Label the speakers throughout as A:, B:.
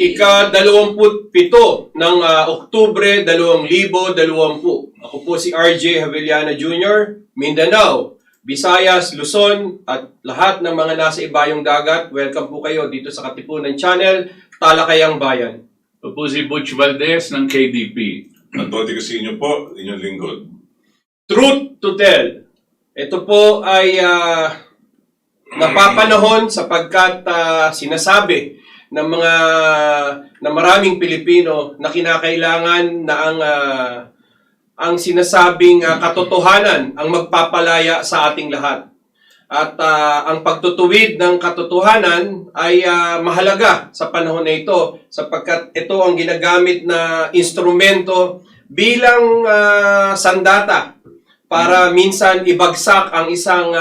A: ika-27 ng Oktubre 2020. Ako po si RJ Javellana Jr., Mindanao, Visayas, Luzon, at lahat ng mga nasa ibayong dagat. Welcome po kayo dito sa Katipunan Channel, Talakayan Bayan.
B: Ito po si Butch Valdes ng KDP.
C: At Toti Casiño po, inyong lingkod.
A: Truth to tell. Ito po ay napapanahon sapagkat sinasabi ng maraming Pilipino na kinakailangan na ang sinasabing katotohanan ang magpapalaya sa ating lahat. At ang pagtutuwid ng katotohanan ay mahalaga sa panahon na ito sapagkat ito ang ginagamit na instrumento bilang sandata para minsan ibagsak ang isang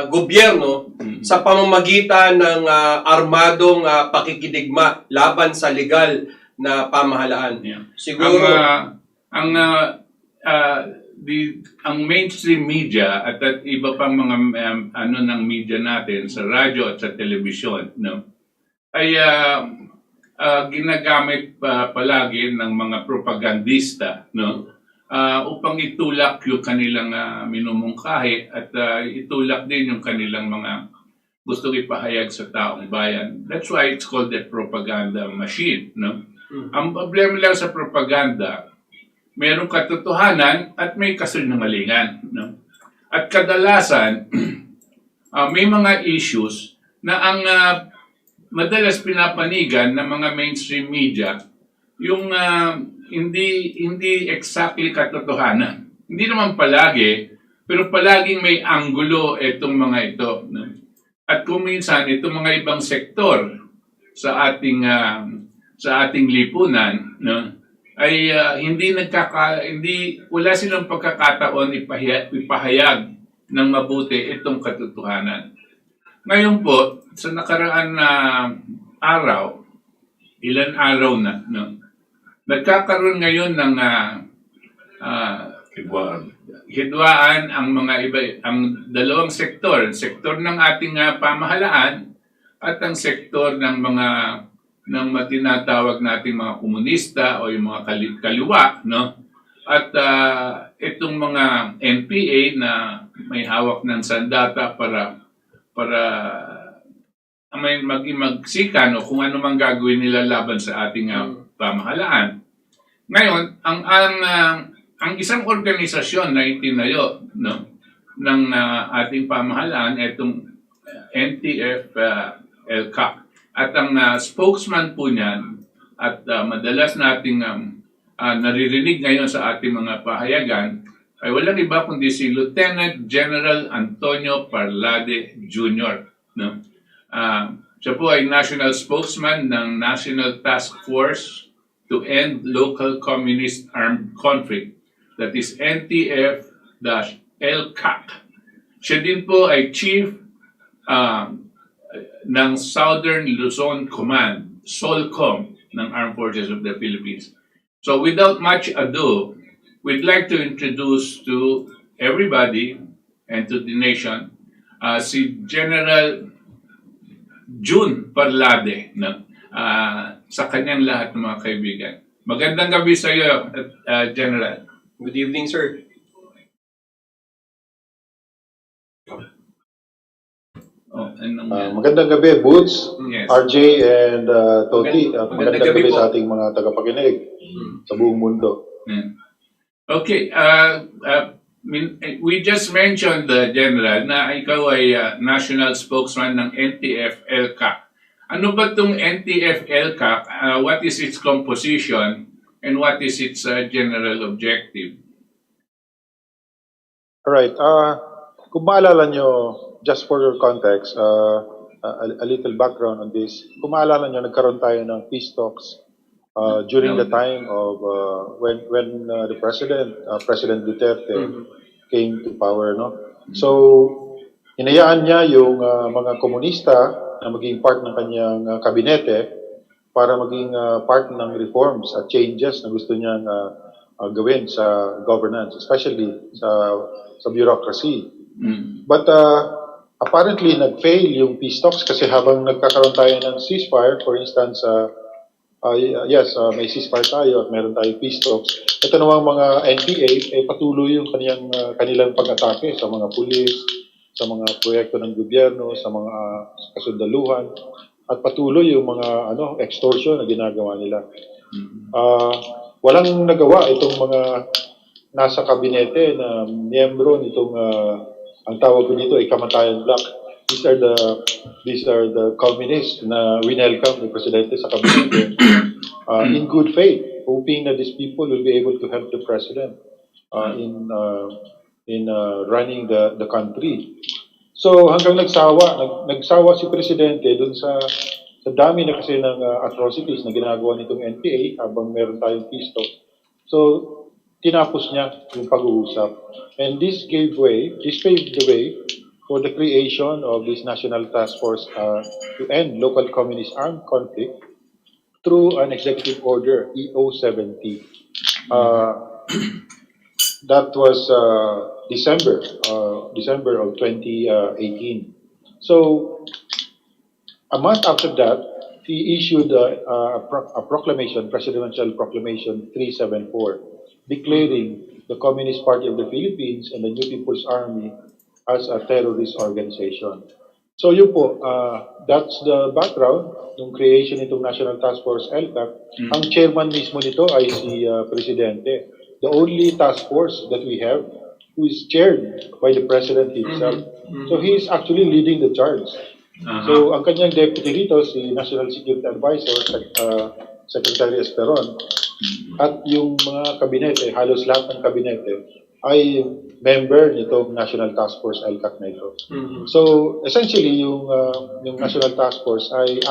A: gobyerno sa pamamagitan ng armadong pakikidigma laban sa legal na pamahalaan.
B: Yeah.
A: Siguro
B: ang mainstream media at iba pang mga ng media natin sa radyo at sa telebisyon, no, ay ginagamit palagi ng mga propagandista, no, upang itulak yung kanilang minumungkahi at itulak din yung kanilang mga gustong ipahayag sa taong bayan. That's why it's called the propaganda machine, no? Ang problema lang sa propaganda, mayroong katotohanan at may kasinungalingan, no? At kadalasan may mga issues na ang madalas pinapanigan ng mga mainstream media yung hindi exactly katotohanan. Hindi naman palagi, pero palaging may anggulo itong mga ito, no? At kung minsan itong mga ibang sektor sa ating lipunan, no, ay wala silang pagkakataon ipahayag ng mabuti itong katotohanan. Ngayon po, sa nakaraan na ilan araw na, no, nagkakaroon ngayon ng hidwaan ang dalawang sektor ng ating pamahalaan at ang sektor ng tinatawag nating mga komunista o yung mga kaliwa, no? At itong mga NPA na may hawak ng sandata para magsikan o kung ano mang gagawin nila laban sa ating pamahalaan. Ngayon, ang isang organisasyon na itinayo, no, ng ating pamahalaan, itong NTF-ELCAC. At ang spokesman po niyan at madalas nating naririnig ngayon sa ating mga pahayagan ay walang iba kundi si Lieutenant General Antonio Parlade Jr., no? Siya po ay national spokesman ng National Task Force to End Local Communist Armed Conflict, that is NTF-ELCAC. Siya din po ay chief ng Southern Luzon Command, SOLCOM, ng Armed Forces of the Philippines. So without much ado, we'd like to introduce to everybody and to the nation si General June Parlade, no? Sa kanyang lahat ng mga kaibigan. Magandang gabi sa iyo, General.
A: good evening, sir.
D: Magandang gabi, Butch,
B: Yes.
D: RJ, and Toti. Magandang gabi
A: po
D: sa ating mga tagapakinig sa buong mundo.
B: Yeah. Okay, we just mentioned, General, na ikaw ay national spokesman ng NTF-ELCAC. Ano ba itong NTF-ELCAC? What is its composition and what is its general objective?
D: Alright, kung maalala nyo, just for your context, a little background on this. Kung maalala nyo, nagkaroon tayo ng peace talks during the time of when the President Duterte came to power, no? So hinayaan niya yung mga komunista na maging part ng kanyang kabinete para maging part ng reforms at changes na gusto niyang gawin sa governance, especially sa bureaucracy. But apparently nag-fail yung peace talks kasi habang nagkakaroon tayo ng ceasefire, for instance, yes, may ceasefire tayo at meron tayong peace talks. Ito namang mga NPA ay patuloy yung kanilang pag-atake sa mga pulis, sa mga proyekto ng gobyerno, sa mga kasundaluhan, at patuloy yung mga extortion na ginagawa nila. Walang nagawa itong mga nasa kabinete na miyembro nitong ang tawag ko dito ay Kamatayan Black. These are the communists na winelcome ni Presidente sa kabinete in good faith, hoping that these people will be able to help the President in running the country. So hanggang nagsawa si Presidente dun sa dami na kasi ng atrocities na ginagawa nitong NPA habang meron tayong peace talk. So tinapos niya yung pag-uusap. And this paved the way for the creation of this National Task Force to end local communist armed conflict through an executive order, EO-70. That was December of 2018. So a month after that, he issued a proclamation, Presidential Proclamation 374, declaring the Communist Party of the Philippines and the New People's Army as a terrorist organization. So yun po, that's the background ng creation nitong National Task Force ELCAC. Ang chairman mismo nito ay si Presidente. The only task force that we have who is chaired by the President himself. So he is actually leading the charge. So ang kanyang deputy dito, si National Security Advisor, Secretary Esperon, at yung mga kabinete, halos lahat ng kabinete, ay member nitong National Task Force ELCAC na ito. So essentially, yung National Task Force ay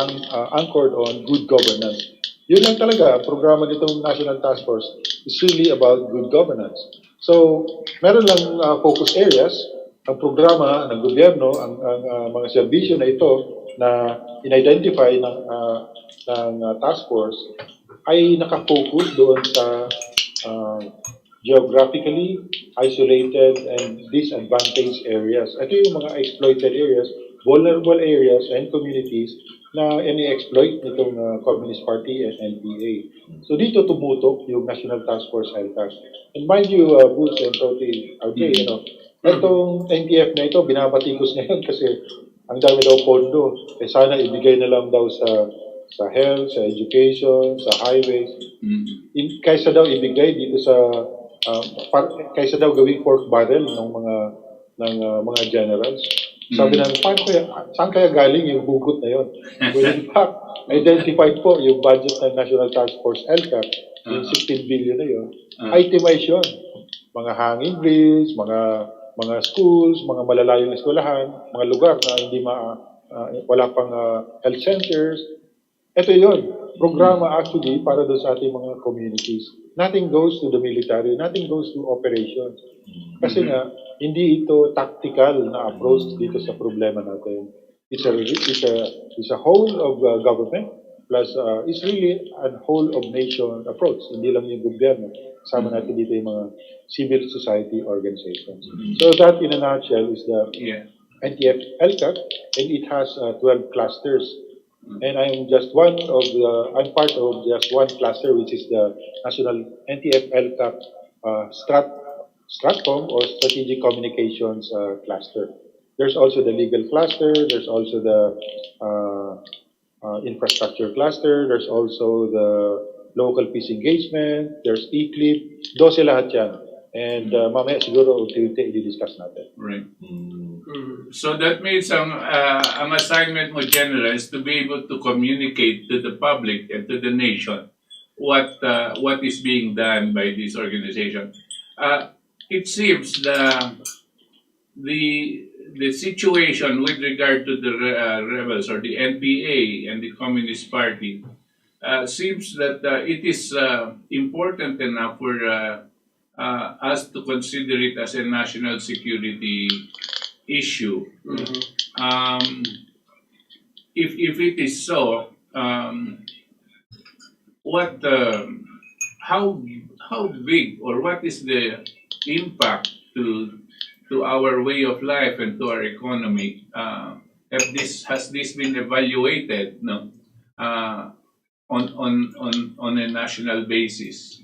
D: anchored on good governance. Yun lang talaga, ang programa nitong National Task Force is really about good governance. So meron lang focus areas. Ang programa ng gobyerno, ang mga serbisyo na ito na in-identify ng task force ay nakafocus doon sa geographically isolated and disadvantaged areas. Ito yung mga exploited areas, vulnerable areas and communities na ini-exploit nitong Communist Party and NPA. So dito tumutok yung National Task Force ELCAC. And mind you, Butch and Toti, RJ, itong NTF na ito, binabatikos ngayon kasi ang dami daw pondo. Sana ibigay na lang daw sa health, sa education, sa highways. Kaysa daw ibigay dito sa kaysa daw gawing pork barrel ng mga generals. Sabi namin, saan kaya galing yung hugot na yun? Well, in fact, identified po yung budget ng National Task Force ELCAC, yung 16 billion na yun, itemize yun. Mga hanging bridge, mga schools, mga malalayong eskwelahan, mga lugar na hindi wala pang health centers. Ito yun. Programa actually para doon sa ating mga communities. Nothing goes to the military, nothing goes to operations. Kasi nga, hindi ito tactical na approach dito sa problema natin. It's a whole of government plus it's really a whole of nation approach. Hindi lang yung gobyerno. Kasama natin dito yung mga civil society organizations. So that in a nutshell is the NTF-ELCAC, and it has 12 clusters. And I'm part of just one cluster, which is the National NTF-ELCAC STRATCOM or Strategic Communications cluster. There's also the legal cluster. There's also the infrastructure cluster. There's also the local peace engagement. There's ECLIP. 12 lahat yan. And mamaya siguro unti-unti i-discuss natin.
B: Right. So that means ang assignment mo, General, is to be able to communicate to the public and to the nation what is being done by this organization. It seems the situation with regard to the rebels or the NPA and the Communist Party seems that it is important enough for us to consider it as a national security issue. If it is so, how big or what is the impact to our way of life and to our economy? Has this been evaluated? No. on a national basis?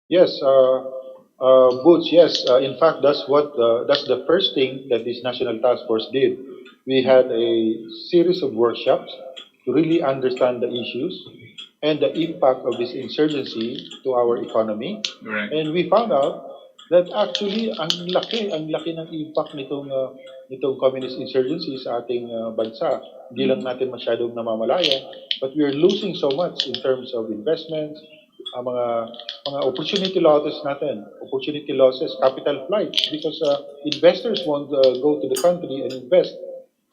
D: Yes, Boots, yes. In fact, that's the first thing that this national task force did. We had a series of workshops to really understand the issues and the impact of this insurgency to our economy.
B: Right.
D: And we found out that actually ang laki ng impact nitong communist insurgency sa ating bansa. Hindi lang natin masyadong namamalaya, but we are losing so much in terms of investments, mga opportunity losses natin, opportunity losses, capital flight, because investors won't go to the country and invest.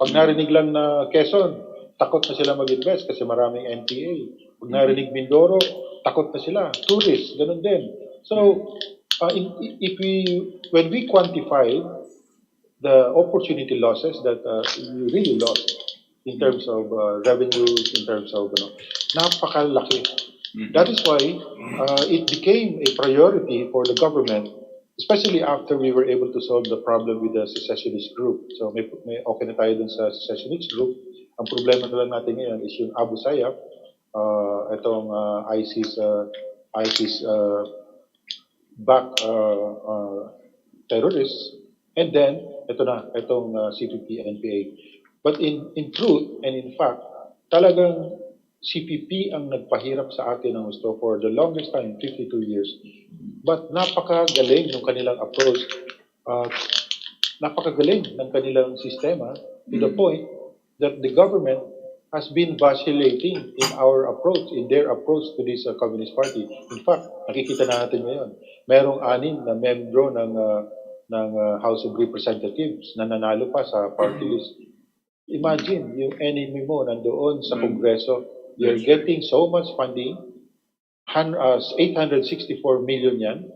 D: Pag narinig lang na Quezon, takot na sila mag-invest kasi maraming NPA. Pag narinig Mindoro, takot na sila. Tourists, ganun din. So, when we quantify the opportunity losses that we really lost in terms of revenues, in terms of napakalaki. That is why it became a priority for the government, especially after we were able to solve the problem with the secessionist group. So may okay na tayo dun sa secessionist group. Ang problema na lang natin ngayon is yung Abu Sayyaf, itong ISIS back terrorists, and then itong CPP, NPA. But in truth and in fact, talagang CPP ang nagpahirap sa atin ng gusto for the longest time, 52 years. But napakagaling ng kanilang approach, napakagaling ng kanilang sistema to the point that the government has been vacillating in our approach, in their approach to this Communist Party. In fact, nakikita natin ngayon, merong 6 na membro ng House of Representatives na nanalo pa sa party list. Imagine, yung enemy mo nandoon sa Kongreso, you're getting so much funding, 864 million yan,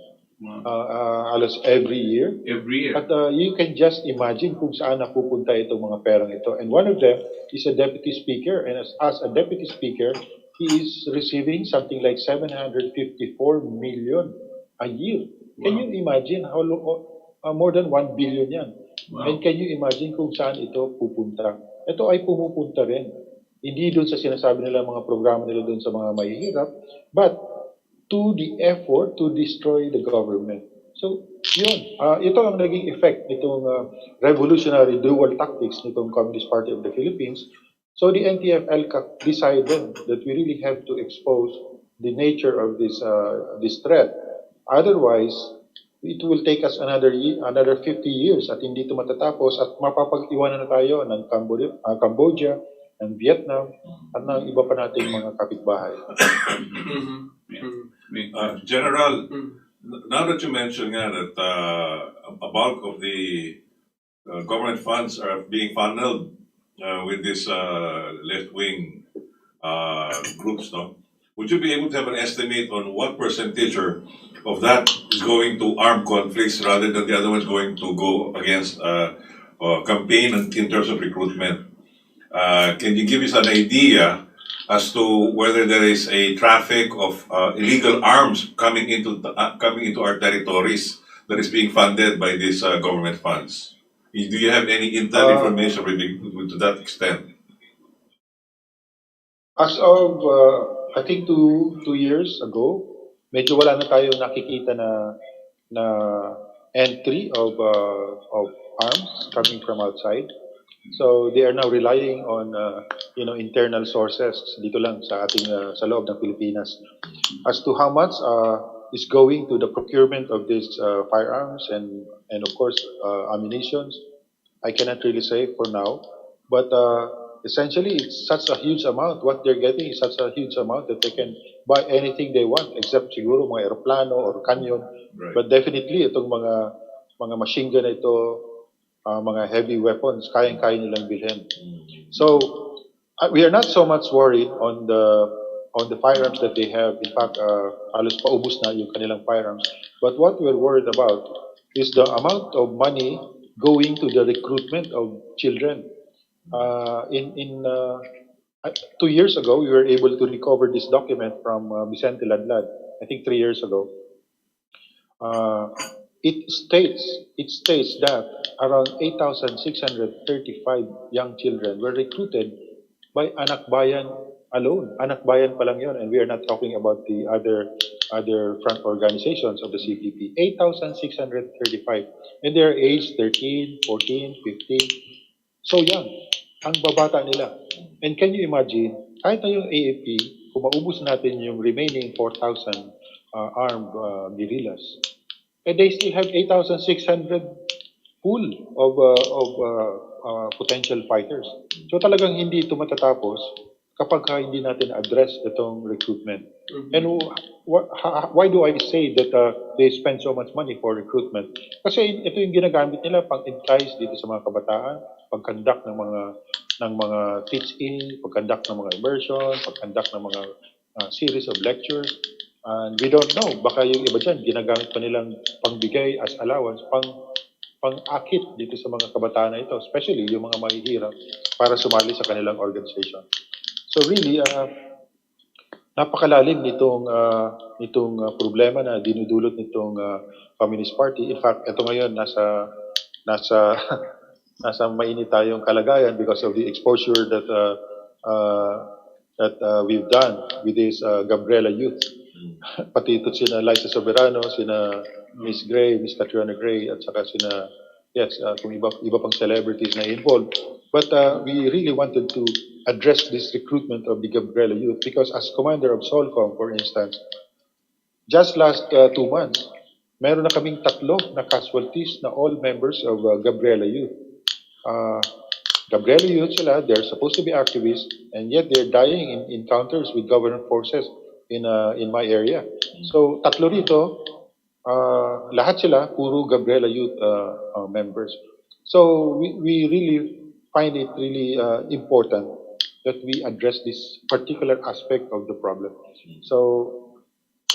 D: alas every year.
B: Every year.
D: At you can just imagine kung saan napupunta itong mga perang ito. And one of them is a deputy speaker, and as a deputy speaker, he is receiving something like 754 million a year. Can you imagine how more than 1 billion yan?
B: Wow.
D: And can you imagine kung saan ito pupunta? Ito ay pumupunta rin. Hindi doon sa sinasabi nila mga programa nila doon sa mga mahihirap, but to the effort to destroy the government. So, yun. Ito ang naging effect nitong revolutionary dual tactics nitong Communist Party of the Philippines. So, the NTF-ELCAC decided that we really have to expose the nature of this threat. Otherwise, it will take us another 50 years at hindi ito matatapos at mapapag-iwanan na tayo ng Cambodia, ng Vietnam, at ng iba pa nating mga kapitbahay.
C: General, now that you mentioned nga that a bulk of the government funds are being funneled with this left-wing groups, no? Would you be able to have an estimate on what percentage of that is going to armed conflicts rather than the other ones going to go against campaign in terms of recruitment? Can you give us an idea as to whether there is a traffic of illegal arms coming into our territories that is being funded by these government funds? Do you have any intel information to that extent?
D: As of, I think 2 years ago, medyo wala na tayo nakikita na entry of arms coming from outside. So they are now relying on internal sources dito lang sa ating sa loob ng Pilipinas. As to how much is going to the procurement of these firearms and of course ammunitions, I cannot really say for now. But essentially, it's such a huge amount. What they're getting is such a huge amount that they can buy anything they want, except siguro mga aeroplano or canyon.
C: Right.
D: But definitely, itong mga machine gun na ito, mga heavy weapons, kayang-kaya nilang bilhin. So, we are not so much worried on the firearms that they have. In fact, halos paubos na yung kanilang firearms. But what we're worried about is the amount of money going to the recruitment of children. 2 years ago, we were able to recover this document from Vicente, I think 3 years ago. It states that around 8,635 young children were recruited by Anak Bayan alone. Anak bayan pa lang yun, and we are not talking about the other front organizations of the CPP. 8,635. And they're aged 13, 14, 15. So young. Ang babata nila. And can you imagine, kahit na yung AFP, kung maubos natin yung remaining 4,000 armed guerrillas, and they still have 8,600 pool of potential fighters. So talagang hindi ito matatapos kapag hindi natin address itong recruitment. And why do I say that they spend so much money for recruitment? Kasi ito yung ginagamit nila pang-entice dito sa mga kabataan, pag-conduct ng mga teach-in, pag-conduct ng mga immersion, pag-conduct ng mga series of lectures. And we don't know, baka yung iba dyan, ginagamit pa nilang pangbigay as allowance, pang-akit dito sa mga kabataan na ito, especially yung mga mahihirap, para sumali sa kanilang organization. So really, napakalalim nitong problema na dinudulot nitong Communist Party. In fact, ito ngayon nasa mainit tayong kalagayan because of the exposure that we've done with this Gabriela youth. Pati ito sina Liza Soberano, sina Miss Gray, Miss Catriona Gray, at saka sina, kung iba pang celebrities na involved. But we really wanted to address this recruitment of the Gabriela youth because as commander of SOLCOM, for instance, just last 2 months, meron na kaming 3 na casualties na all members of Gabriela youth. Gabriela youth sila, they're supposed to be activists, and yet they're dying in encounters with government forces in my area. So 3 rito, lahat sila puro Gabriela youth members. So we really find it really important that we address this particular aspect of the problem. So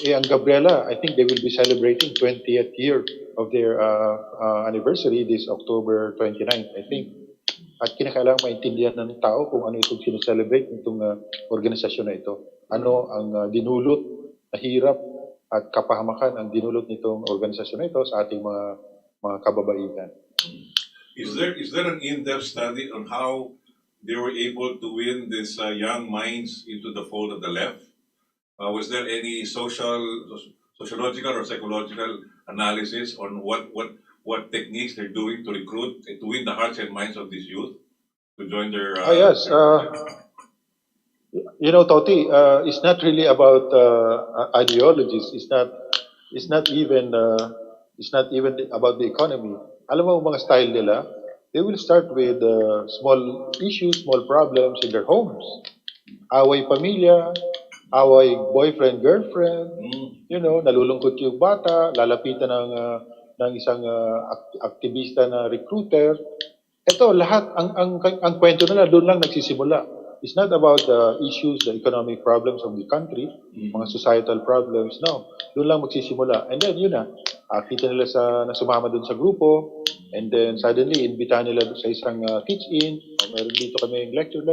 D: ang Gabriela, I think they will be celebrating 20th year of their anniversary this October 29th, I think. At kinakailangan maintindihan ng tao kung ano itong sineselebrate nitong organisasyon na ito. Ano ang dinulot na hirap at kapahamakan ang dinulot nitong organisasyon na ito sa ating mga kababaihan.
C: Is there an in-depth study on how they were able to win these young minds into the fold of the left? Was there any sociological or psychological analysis on what techniques they're doing to recruit, to win the hearts and minds of these youth to join their?
D: Yes. Toti, it's not really about ideologies. It's not even about the economy. Alam mo mga style nila, they will start with small issues, small problems in their homes. Away pamilya, away boyfriend, girlfriend, nalulungkot yung bata, lalapitan ng isang aktivista na recruiter. Ito, lahat, ang kwento nila, doon lang nagsisimula. It's not about the issues, the economic problems of the country, mga societal problems. No, doon lang magsisimula. And then, kita nila na sumama doon sa grupo, and then suddenly, imbitahan nila sa isang teach-in, meron dito kami lecture,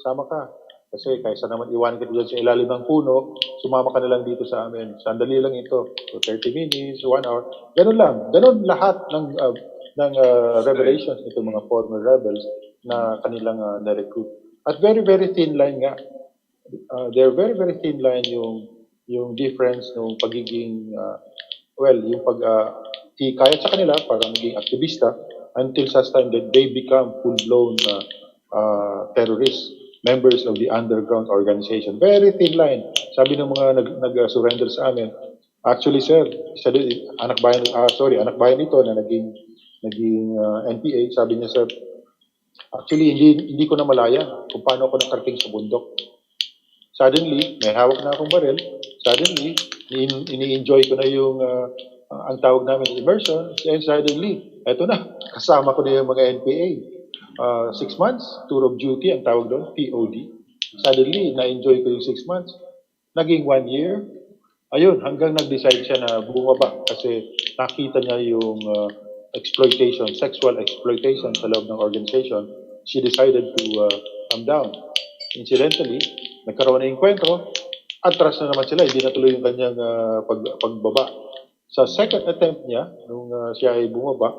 D: sama ka. Kasi kaysa naman iwanan ka dyan sa ilalim ng puno, sumama ka na lang dito sa amin. Sandali lang ito. So 30 minutes, 1 hour. Ganun lang. Ganun lahat ng revelations nito mga former rebels na kanilang na-recruit. At very, very thin line nga. They're very, very thin line yung difference ng pagiging, yung pag-hikayat sa kanila para maging aktivista until such time that they become full-blown terrorists, members of the underground organization. Very thin line. Sabi ng mga nag-surrender sa amin, actually sir, anak bayan ito na naging NPA, sabi niya sir, actually hindi ko na malaya kung paano ako nakarating sa bundok. Suddenly, may hawak na akong baril. Suddenly, ini-enjoy ko na yung ang tawag namin immersion, and suddenly, eto na, kasama ko na yung mga NPA. 6 months, tour of duty, ang tawag doon, TOD. Suddenly, na-enjoy ko yung 6 months. Naging 1 year. Ayun, hanggang nag-decide siya na bumaba kasi nakita niya yung exploitation, sexual exploitation sa loob ng organization. She decided to come down. Incidentally, nagkaroon na yung kwentro, atras na naman sila, hindi natuloy yung kanyang pagbaba. Sa second attempt niya, nung siya ay bumaba,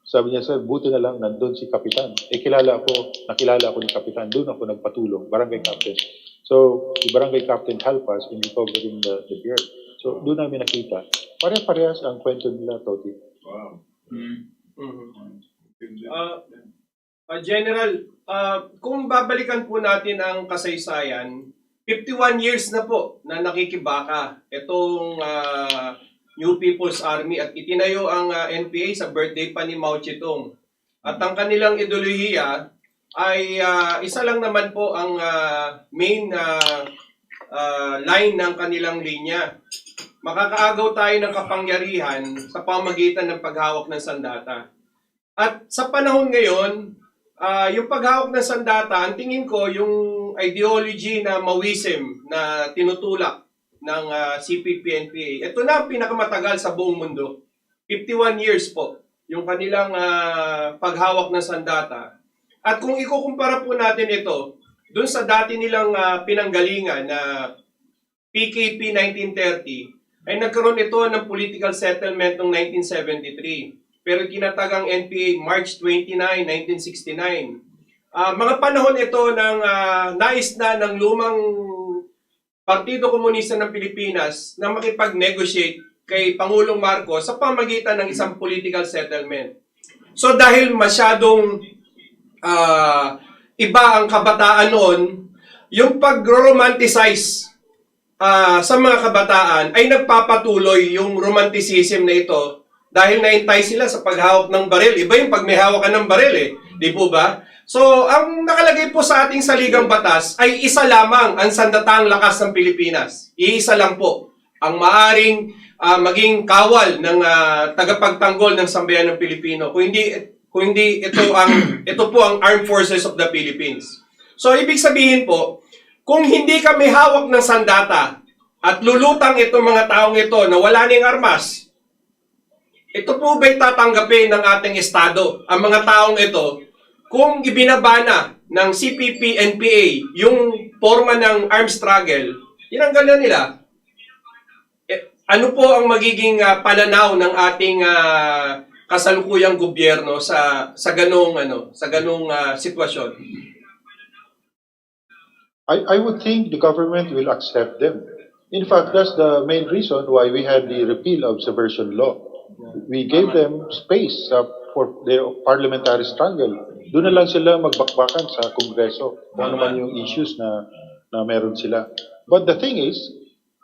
D: sabi niya, sir, buti na lang nandun si Kapitan. Nakilala ako ni Kapitan, doon ako nagpatulong, barangay captain. So, the barangay captain helped us in recovering the girl. So, doon namin nakita. Pare-parehas ang kwento nila, Toti.
C: Wow.
A: General, kung babalikan po natin ang kasaysayan, 51 years na po na nakikibaka itong New People's Army at itinayo ang NPA sa birthday pa ni Mao Zedong. At ang kanilang ideolohiya ay isa lang naman po ang main line ng kanilang linya. Makakaagaw tayo ng kapangyarihan sa pamagitan ng paghawak ng sandata. At sa panahon ngayon, yung paghawak ng sandata, ang tingin ko yung ideology na Maoism na tinutulak ng CPP-NPA. Ito na ang pinakamatagal sa buong mundo. 51 years po yung kanilang paghawak ng sandata. At kung ikukumpara po natin ito dun sa dati nilang pinanggalingan na PKP 1930, ay nagkaroon ito ng political settlement noong 1973. Pero kinatagang NPA March 29, 1969. Mga panahon ito ng nais na ng lumang Partido Komunista ng Pilipinas na makipag-negotiate kay Pangulong Marcos sa pamagitan ng isang political settlement. So dahil masyadong iba ang kabataan noon, yung pag-romanticize sa mga kabataan ay nagpapatuloy yung romanticism na ito dahil naintay sila sa paghawak ng baril. Iba yung pag may hawak ka ng baril eh. Di po ba? So, ang nakalagay po sa ating saligang batas ay isa lamang ang sandatahang lakas ng Pilipinas. Iisa lang po ang maaring maging kawal ng tagapagtanggol ng sambayan ng Pilipino. Kung hindi ito po ang Armed Forces of the Philippines. So, ibig sabihin po, kung hindi kami hawak ng sandata at lulutang itong mga taong ito na wala ning armas, ito po ba'y tatanggapin ng ating Estado, ang mga taong ito, kung ibinabana ng CPP-NPA yung forma ng armed struggle, tinanggal na nila. Ano po ang magiging pananaw ng ating kasalukuyang gobyerno sa ganung sitwasyon?
D: I would think the government will accept them. In fact, that's the main reason why we had the repeal of subversion law. We gave them space for their parliamentary struggle. Doon na lang sila magbakbakan sa Kongreso kung ano man yung issues na meron sila. But the thing is,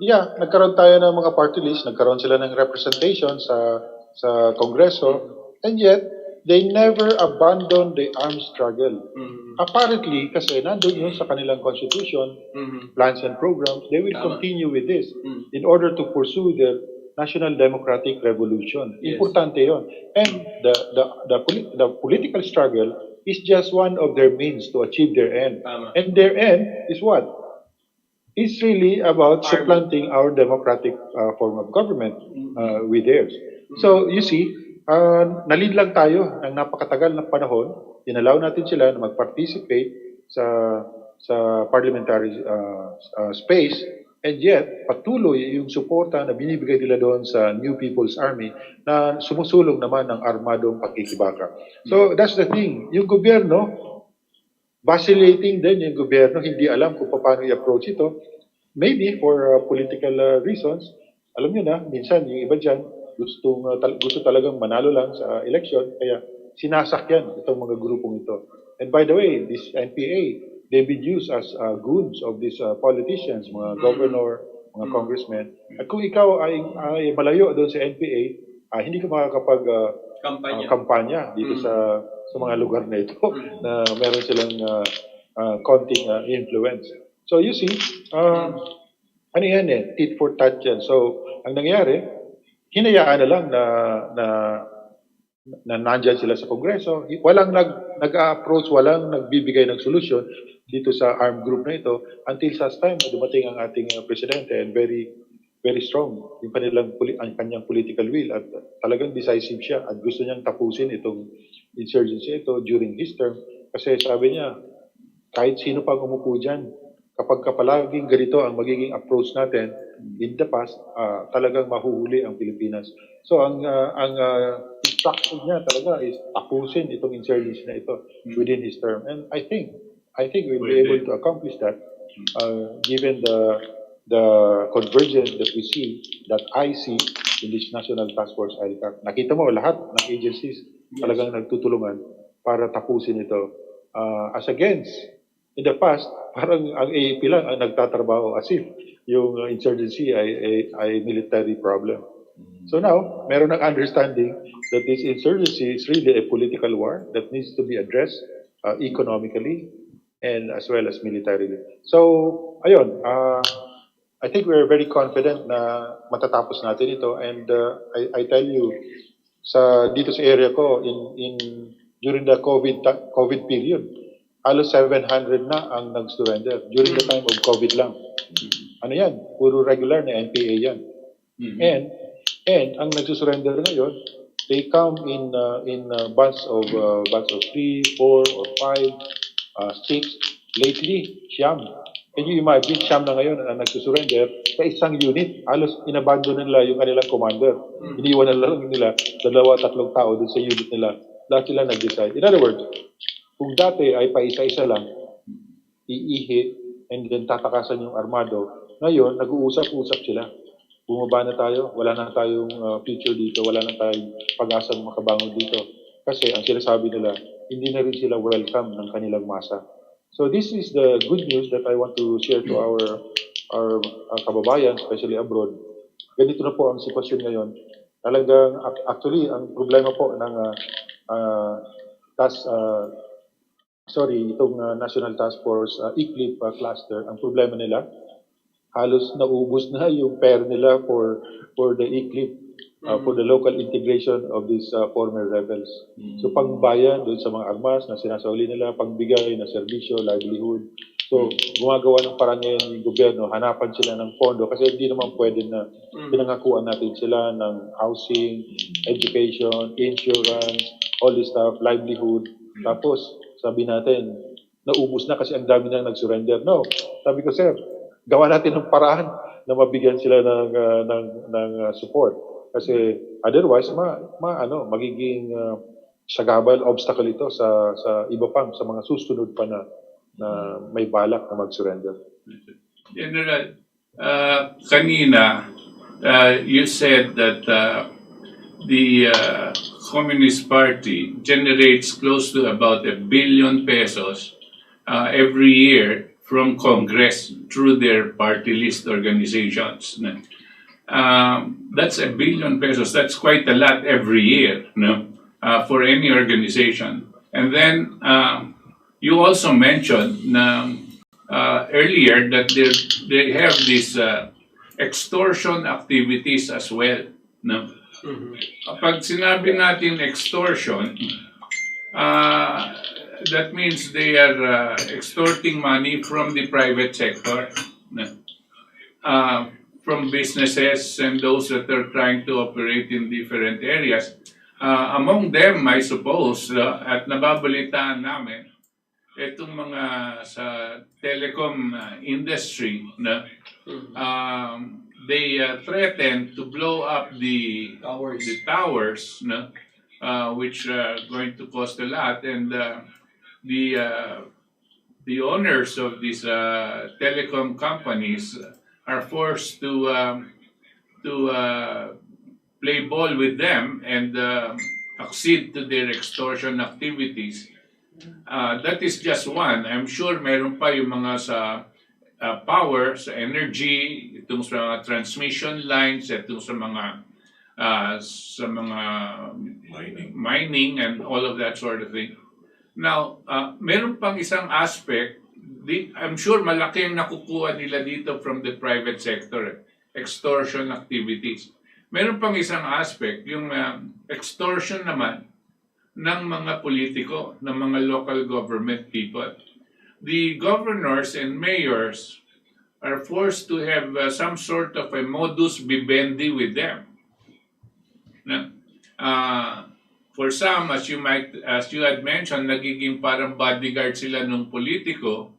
D: nagkaroon tayo ng mga party list, nagkaroon sila ng representation sa Kongreso, and yet, they never abandoned the armed struggle. Apparently, kasi nandun yun sa kanilang constitution, plans and programs, they will continue with this in order to pursue their national democratic revolution.
A: Yes.
D: Importante yun. And the political struggle is just one of their means to achieve their end. And their end is what? It's really about supplanting our democratic form of government with theirs. So, you see, nalid lang tayo ng napakatagal na panahon, inallow natin sila na mag-participate sa parliamentary space, and yet patuloy yung suporta na binibigay nila doon sa New People's Army na sumusulong naman ng armadong pakikibaka. So that's the thing, yung gobyerno, vacillating din yung gobyerno, hindi alam kung paano i-approach ito, maybe for political reasons. Alam nyo na, minsan yung iba dyan, gusto talagang manalo lang sa election, kaya sinasakyan itong mga grupong ito. And by the way, this NPA, they've been used as goons of these politicians, mga governor, mga congressmen. At kung ikaw ay malayo doon sa NPA, hindi ka makakapag-kampanya dito sa mga lugar na ito na meron silang konting influence. So you see, ano yan tit for tat yan. So ang nangyari, hinayaan na lang na nandyan sila sa Kongreso. Walang nag-approach, walang nagbibigay ng solusyon dito sa armed group na ito until such time na dumating ang ating presidente and very very strong yung kanyang political will at talagang decisive siya at gusto niyang tapusin itong insurgency ito during his term kasi sabi niya kahit sino pang umupo dyan kapag palaging ganito ang magiging approach natin in the past talagang mahuhuli ang Pilipinas. So ang instruction niya talaga is tapusin itong insurgency na ito within his term, and I think we'll be able to accomplish that given the convergence that we see, that I see in this National Task Force LCAC. Nakita mo, lahat ng agencies talagang nagtutulungan para tapusin ito. As against, in the past, parang ang AFP lang ang nagtatrabaho as if yung insurgency ay military problem. So now, meron ng understanding that this insurgency is really a political war that needs to be addressed economically and as well as militarily. So, ayun, I think we're very confident na matatapos natin ito, and I tell you, dito sa area ko, during the COVID period, halos 700 na ang nag-surrender during the time of COVID lang. Ano yan? Puro regular na NPA yan. And ang nagsusurrender ngayon, they come in bunch of 3, 4, or 5, 6. Lately, siyam. Can you imagine, siyam na ngayon ang nagsusurrender sa isang unit. Halos inabandon nila yung kanilang commander. Iniwan na lang nila 2-3 tao dun sa unit nila. Lahat sila nag-decide. In other words, kung dati ay paisa-isa lang, iihi, and then tatakasan yung armado, ngayon, nag-uusap-usap sila. Bumaba na tayo, wala na tayong future dito, wala na tayong pag-asang makabangon dito. Kasi ang sinasabi nila, hindi na rin sila welcome ng kanilang masa. So this is the good news that I want to share to our kababayan, especially abroad. Ganito na po ang sitwasyon ngayon. Talagang, actually, ang problema po ng itong National Task Force ECLIP cluster, ang problema nila, halos naubos na yung pair nila for the ECLIP, for the local integration of these former rebels. So pangbayan doon sa mga armas na sinasauli nila, pangbigay na serbisyo, livelihood. So gumagawa ng parang ngayon yung gobyerno, hanapan sila ng pondo kasi hindi naman pwede na pinangakuan natin sila ng housing, education, insurance, all this stuff, livelihood. Tapos sabi natin, naubos na kasi ang dami nang nag-surrender. No, sabi ko, sir, gawa natin ng paraan na mabigyan sila ng support. Kasi otherwise, magiging sagabal, obstacle ito sa iba pang, sa mga susunod pa na may balak na mag-surrender.
B: General, kanina, you said that the Communist Party generates close to about 1 billion pesos every year from Congress through their party list organizations. That's 1 billion pesos. That's quite a lot every year, for any organization. And then you also mentioned earlier that they have these extortion activities as well. Kapag sinabi natin extortion, that means they are extorting money from the private sector, from businesses and those that are trying to operate in different areas. Among them, I suppose, at nababalitaan namin, itong mga sa telecom industry, they threaten to blow up the towers, which are going to cost a lot, and the owners of these telecom companies are forced to play ball with them and accede to their extortion activities. That is just one. I'm sure meron pa yung mga sa power, sa energy, itong sa mga transmission lines, itong sa mga mining and all of that sort of thing. Now, meron pang isang aspect, I'm sure malaki ang nakukuha nila dito from the private sector, extortion activities. Meron pang isang aspect, yung extortion naman ng mga politiko, ng mga local government people. The governors and mayors are forced to have some sort of a modus vivendi with them. For some, as you had mentioned, nagiging parang bodyguard sila ng politiko,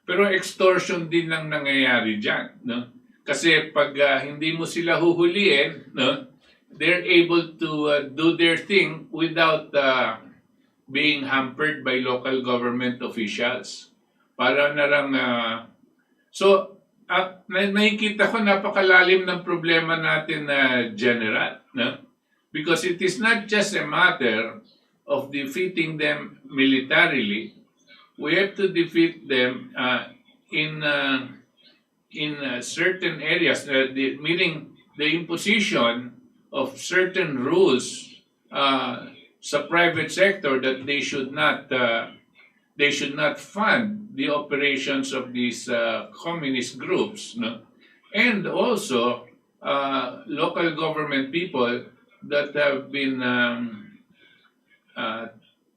B: Pero extortion din ang nangyayari diyan, Kasi pag hindi mo sila huhulihin, they're able to do their thing without being hampered by local government officials. Para na lang So, nakikita ko napakalalim ng problema natin na General. No? Because it is not just a matter of defeating them militarily. We have to defeat them in certain areas, meaning the imposition of certain rules sa private sector that they should not fund the operations of these communist groups, no? And also local government people that have been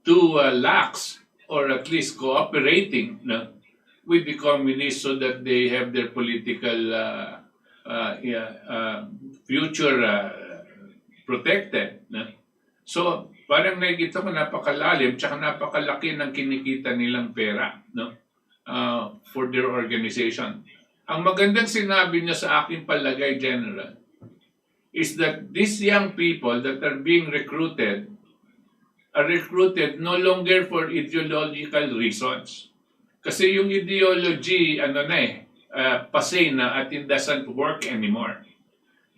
B: too lax or at least cooperating, no, with the communists so that they have their political future protected. No? So, parang nakikita ko napakalalim tsaka napakalaki ng kinikita nilang pera, no? For their organization. Ang magandang sinabi niya sa aking palagay, General, is that these young people that are being recruited are recruited no longer for ideological reasons. Kasi yung ideology, passé na at it doesn't work anymore.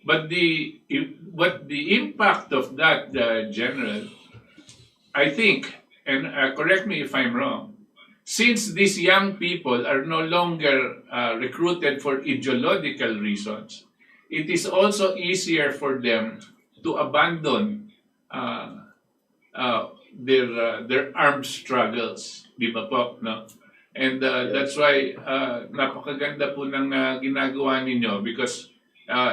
B: But the impact of that, General, I think, and correct me if I'm wrong, since these young people are no longer recruited for ideological reasons, it is also easier for them to abandon their armed struggles, di ba po, no? And that's why napakaganda po ng ginagawa ninyo because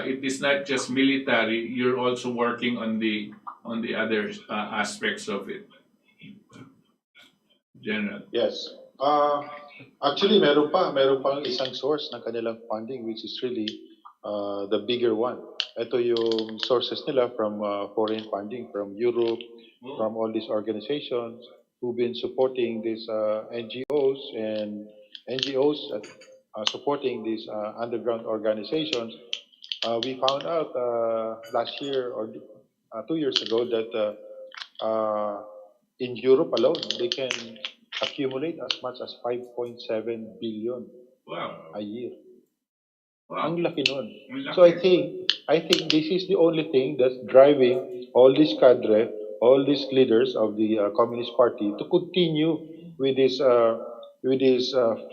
B: it is not just military, you're also working on the other aspects of it. General.
D: Yes. Actually, meron pang isang source ng kanilang funding which is really the bigger one. Ito yung sources nila from foreign funding, from Europe, from all these organizations who've been supporting these NGOs supporting these underground organizations. We found out last year or 2 years ago that in Europe alone, they can accumulate as much as 5.7 billion a year.
B: Wow.
D: Ang laki nun. So I think this is the only thing that's driving all these cadre, all these leaders of the Communist Party to continue with this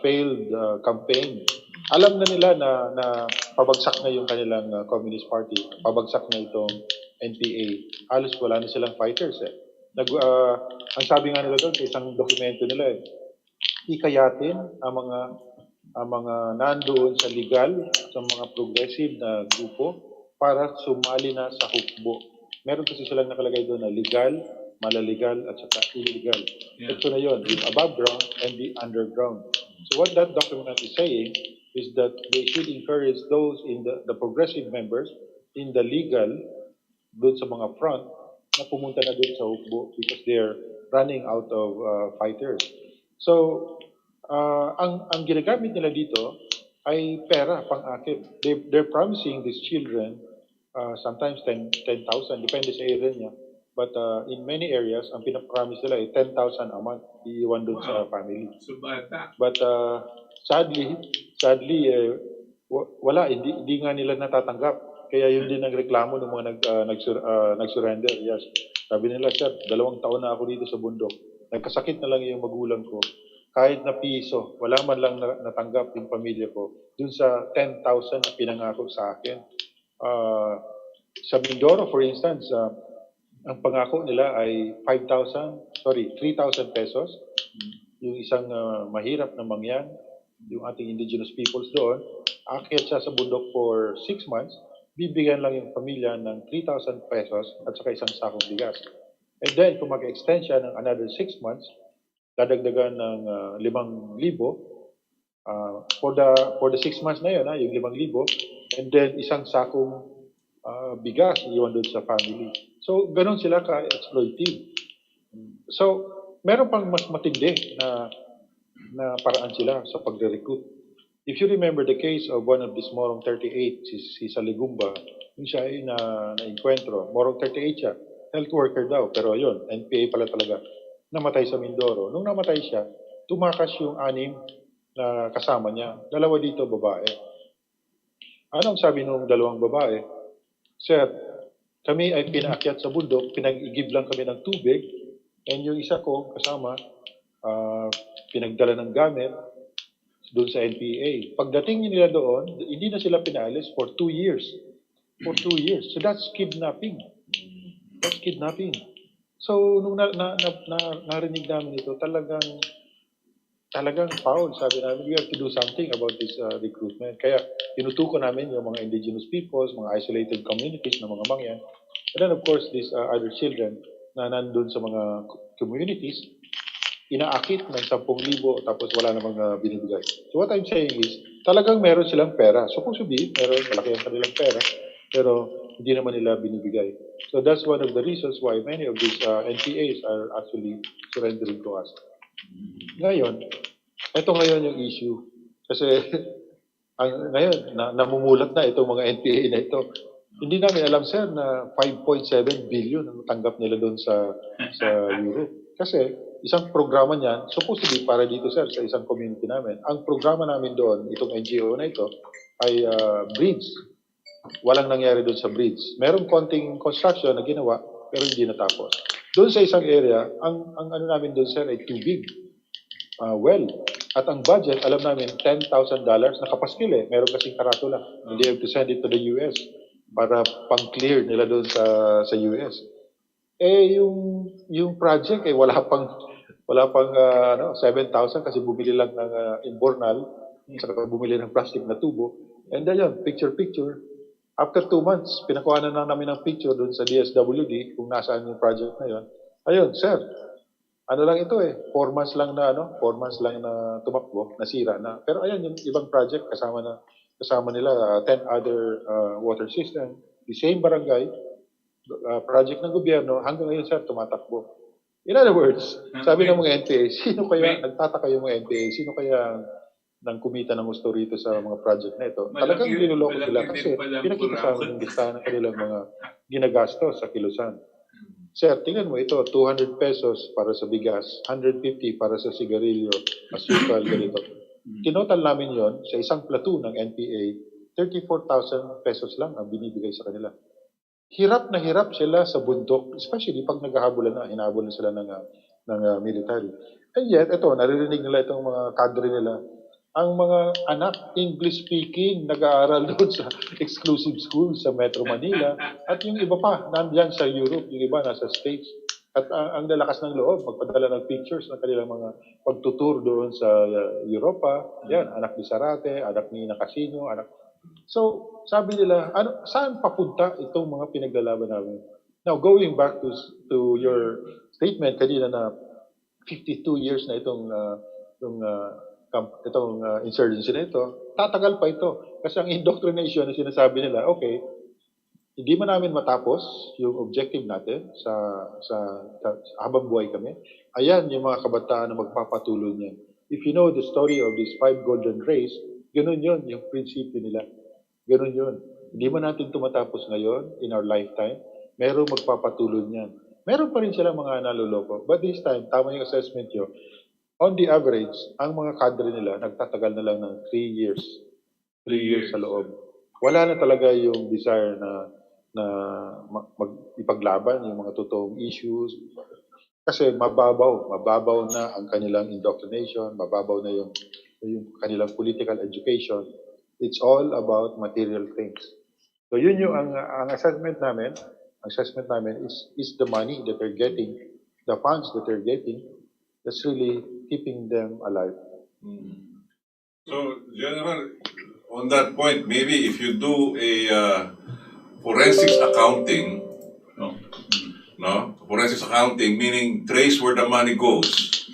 D: failed campaign. Alam na nila na pabagsak na yung kanilang Communist Party, pabagsak na itong NPA. Halos wala na silang fighters eh. Ang sabi nga nila doon sa isang dokumento nila hikayatin ang mga nandoon sa legal, sa mga progressive na grupo para sumali na sa hukbo. Meron kasi silang nakalagay doon na legal, malalegal at saka illegal. Yeah. Ito na yun, the above ground and the underground. So what that document is saying is that they should encourage those in the progressive members in the legal doon sa mga front na pumunta na doon sa hukbo because they're running out of fighters. So, ang ginagamit nila dito ay pera, pang-akit. They're promising these children sometimes 10,000, depende sa area niya. But in many areas, ang pinapromise nila ay 10,000 a month iiwan doon sa family.
B: So, bata.
D: But sadly, wala, hindi nga nila natatanggap. Kaya yun din ang reklamo ng mga nag-surrender. Yes. Sabi nila, sir, 2 taon na ako dito sa bundok. Nagkasakit na lang yung magulang ko. Kahit na piso, wala man lang natanggap yung pamilya ko. Dun sa 10,000 na pinangako sa akin. Sa Mindoro, for instance, ang pangako nila ay 3,000 pesos. Yung isang mahirap na mangyan, yung ating indigenous peoples doon, aakyat siya sa bundok for 6 months, bibigyan lang yung pamilya ng 3,000 pesos at saka isang sakong bigas. And then, kung mag-extend siya ng another 6 months, dadagdagan ng 5,000 for the 6 months na yun, yung 5,000, and then isang sakong bigas iwan doon sa family. So, ganun sila ka-exploitive. So, meron pang mas matindi na paraan sila sa pagre-recruit. If you remember the case of one of these Morong 38, si Saligumba, yung siya ay na-enkwentro. Morong 38 siya, health worker daw, pero yun, NPA pala talaga. Namatay sa Mindoro. Nung namatay siya, tumakas yung 6 na kasama niya. Dalawa dito, babae. Anong sabi nung dalawang babae? Sir, kami ay pinaakyat sa bundok, pinag-igib lang kami ng tubig, and yung isa ko kasama, pinagdala ng gamit doon sa NPA. Pagdating nila doon, hindi na sila pinalis for 2 years. For 2 years. So that's kidnapping. That's kidnapping. So, nung narinig namin ito, talagang foul. Sabi namin, we have to do something about this recruitment. Kaya, tinutuko namin yung mga indigenous peoples, mga isolated communities na mga mangyan. And then, of course, these other children na nandun sa mga communities, inaakit ng 10,000 tapos wala namang binibigay. So, what I'm saying is, talagang meron silang pera. Supposed to be, malaki ang kanilang pera, pero hindi naman nila binibigay. So, that's one of the reasons why many of these NPAs are actually surrendering to us. Ngayon, ito ngayon yung issue. Kasi ngayon, namumulat na itong mga NPA na ito. Hindi namin alam, sir, na 5.7 billion ang tanggap nila doon sa Europe. Kasi isang programa niyan, supposed to be para dito, sir, sa isang community namin. Ang programa namin doon, itong NGO na ito, ay bridge. Walang nangyari doon sa bridge. Merong konting construction na ginawa, pero hindi natapos. Doon sa isang area, ang ano namin doon, sir, ay tubig. Well, at ang budget, alam namin, $10,000 nakapaskil eh. Meron kasing karatula. And they have to send it to the US para pang-clear nila doon sa US. Eh, yung project, eh, wala pang 7,000 kasi bumili lang ng imbornal, saka bumili ng plastic na tubo. And then yun, picture. After 2 months, pinakuha na namin ng picture doon sa DSWD kung nasaan yung project na yun. Ayun, sir, ano lang ito eh, 4 months lang na tumakbo, nasira na. Pero ayan, yung ibang project kasama nila 10 other water system, the same barangay, project ng gobyerno, hanggang ngayon, sir, tumatakbo. In other words, sabi ng mga NPA, nagtataka yung mga NPA, sino kaya nang kumita ng gusto rito sa mga project na ito? Talagang niloloko sila kasi pinakita sa amin yung listahan ng kanilang mga ginagastos sa kilusan. Sir, tingnan mo ito, 200 pesos para sa bigas, 150 para sa sigarilyo, asukal, ganito. Tinotal namin yon sa isang platoon ng NPA, 34,000 pesos lang ang binibigay sa kanila. Hirap na hirap sila sa bundok, especially pag naghahabulan hinahabulan sila ng military. And yet, ito, naririnig nila itong mga kadre nila, ang mga anak English-speaking nag-aaral doon sa exclusive school sa Metro Manila at yung iba pa nandiyan sa Europe, yung iba nasa States. At ang lalakas ng loob, magpadala ng pictures ng kanilang mga pagtutur doon sa Europa. Yan, anak ni Sarate, anak ni Casiño, anak. So, sabi nila, saan papunta itong mga pinaglalaban namin? Now, going back to your statement kanina na 52 years na itong insurgency na ito, tatagal pa ito. Kasi ang indoctrination na sinasabi nila, okay, hindi man namin matapos yung objective natin sa habang buhay kami. Ayan yung mga kabataan na magpapatuloy niyan. If you know the story of these 5 golden rays, ganun yun, yung prinsipyo nila. Ganun yun. Hindi man natin ito matapos ngayon, in our lifetime, merong magpapatuloy niyan. Meron pa rin sila mga naluloko. But this time, tama yung assessment nyo, on the average, ang mga kadre nila, nagtatagal na lang ng 3 years. 3 years sa loob. Wala na talaga yung desire na ipaglaban yung mga totoong issues. Kasi mababaw na ang kanilang indoctrination, mababaw na yung kanilang political education. It's all about material things. So yun yung ang assessment namin. Ang assessment namin is the money that they're getting, the funds that they're getting, that's really keeping them alive.
C: So, General, on that point, maybe if you do a forensics accounting, forensics accounting, meaning trace where the money goes,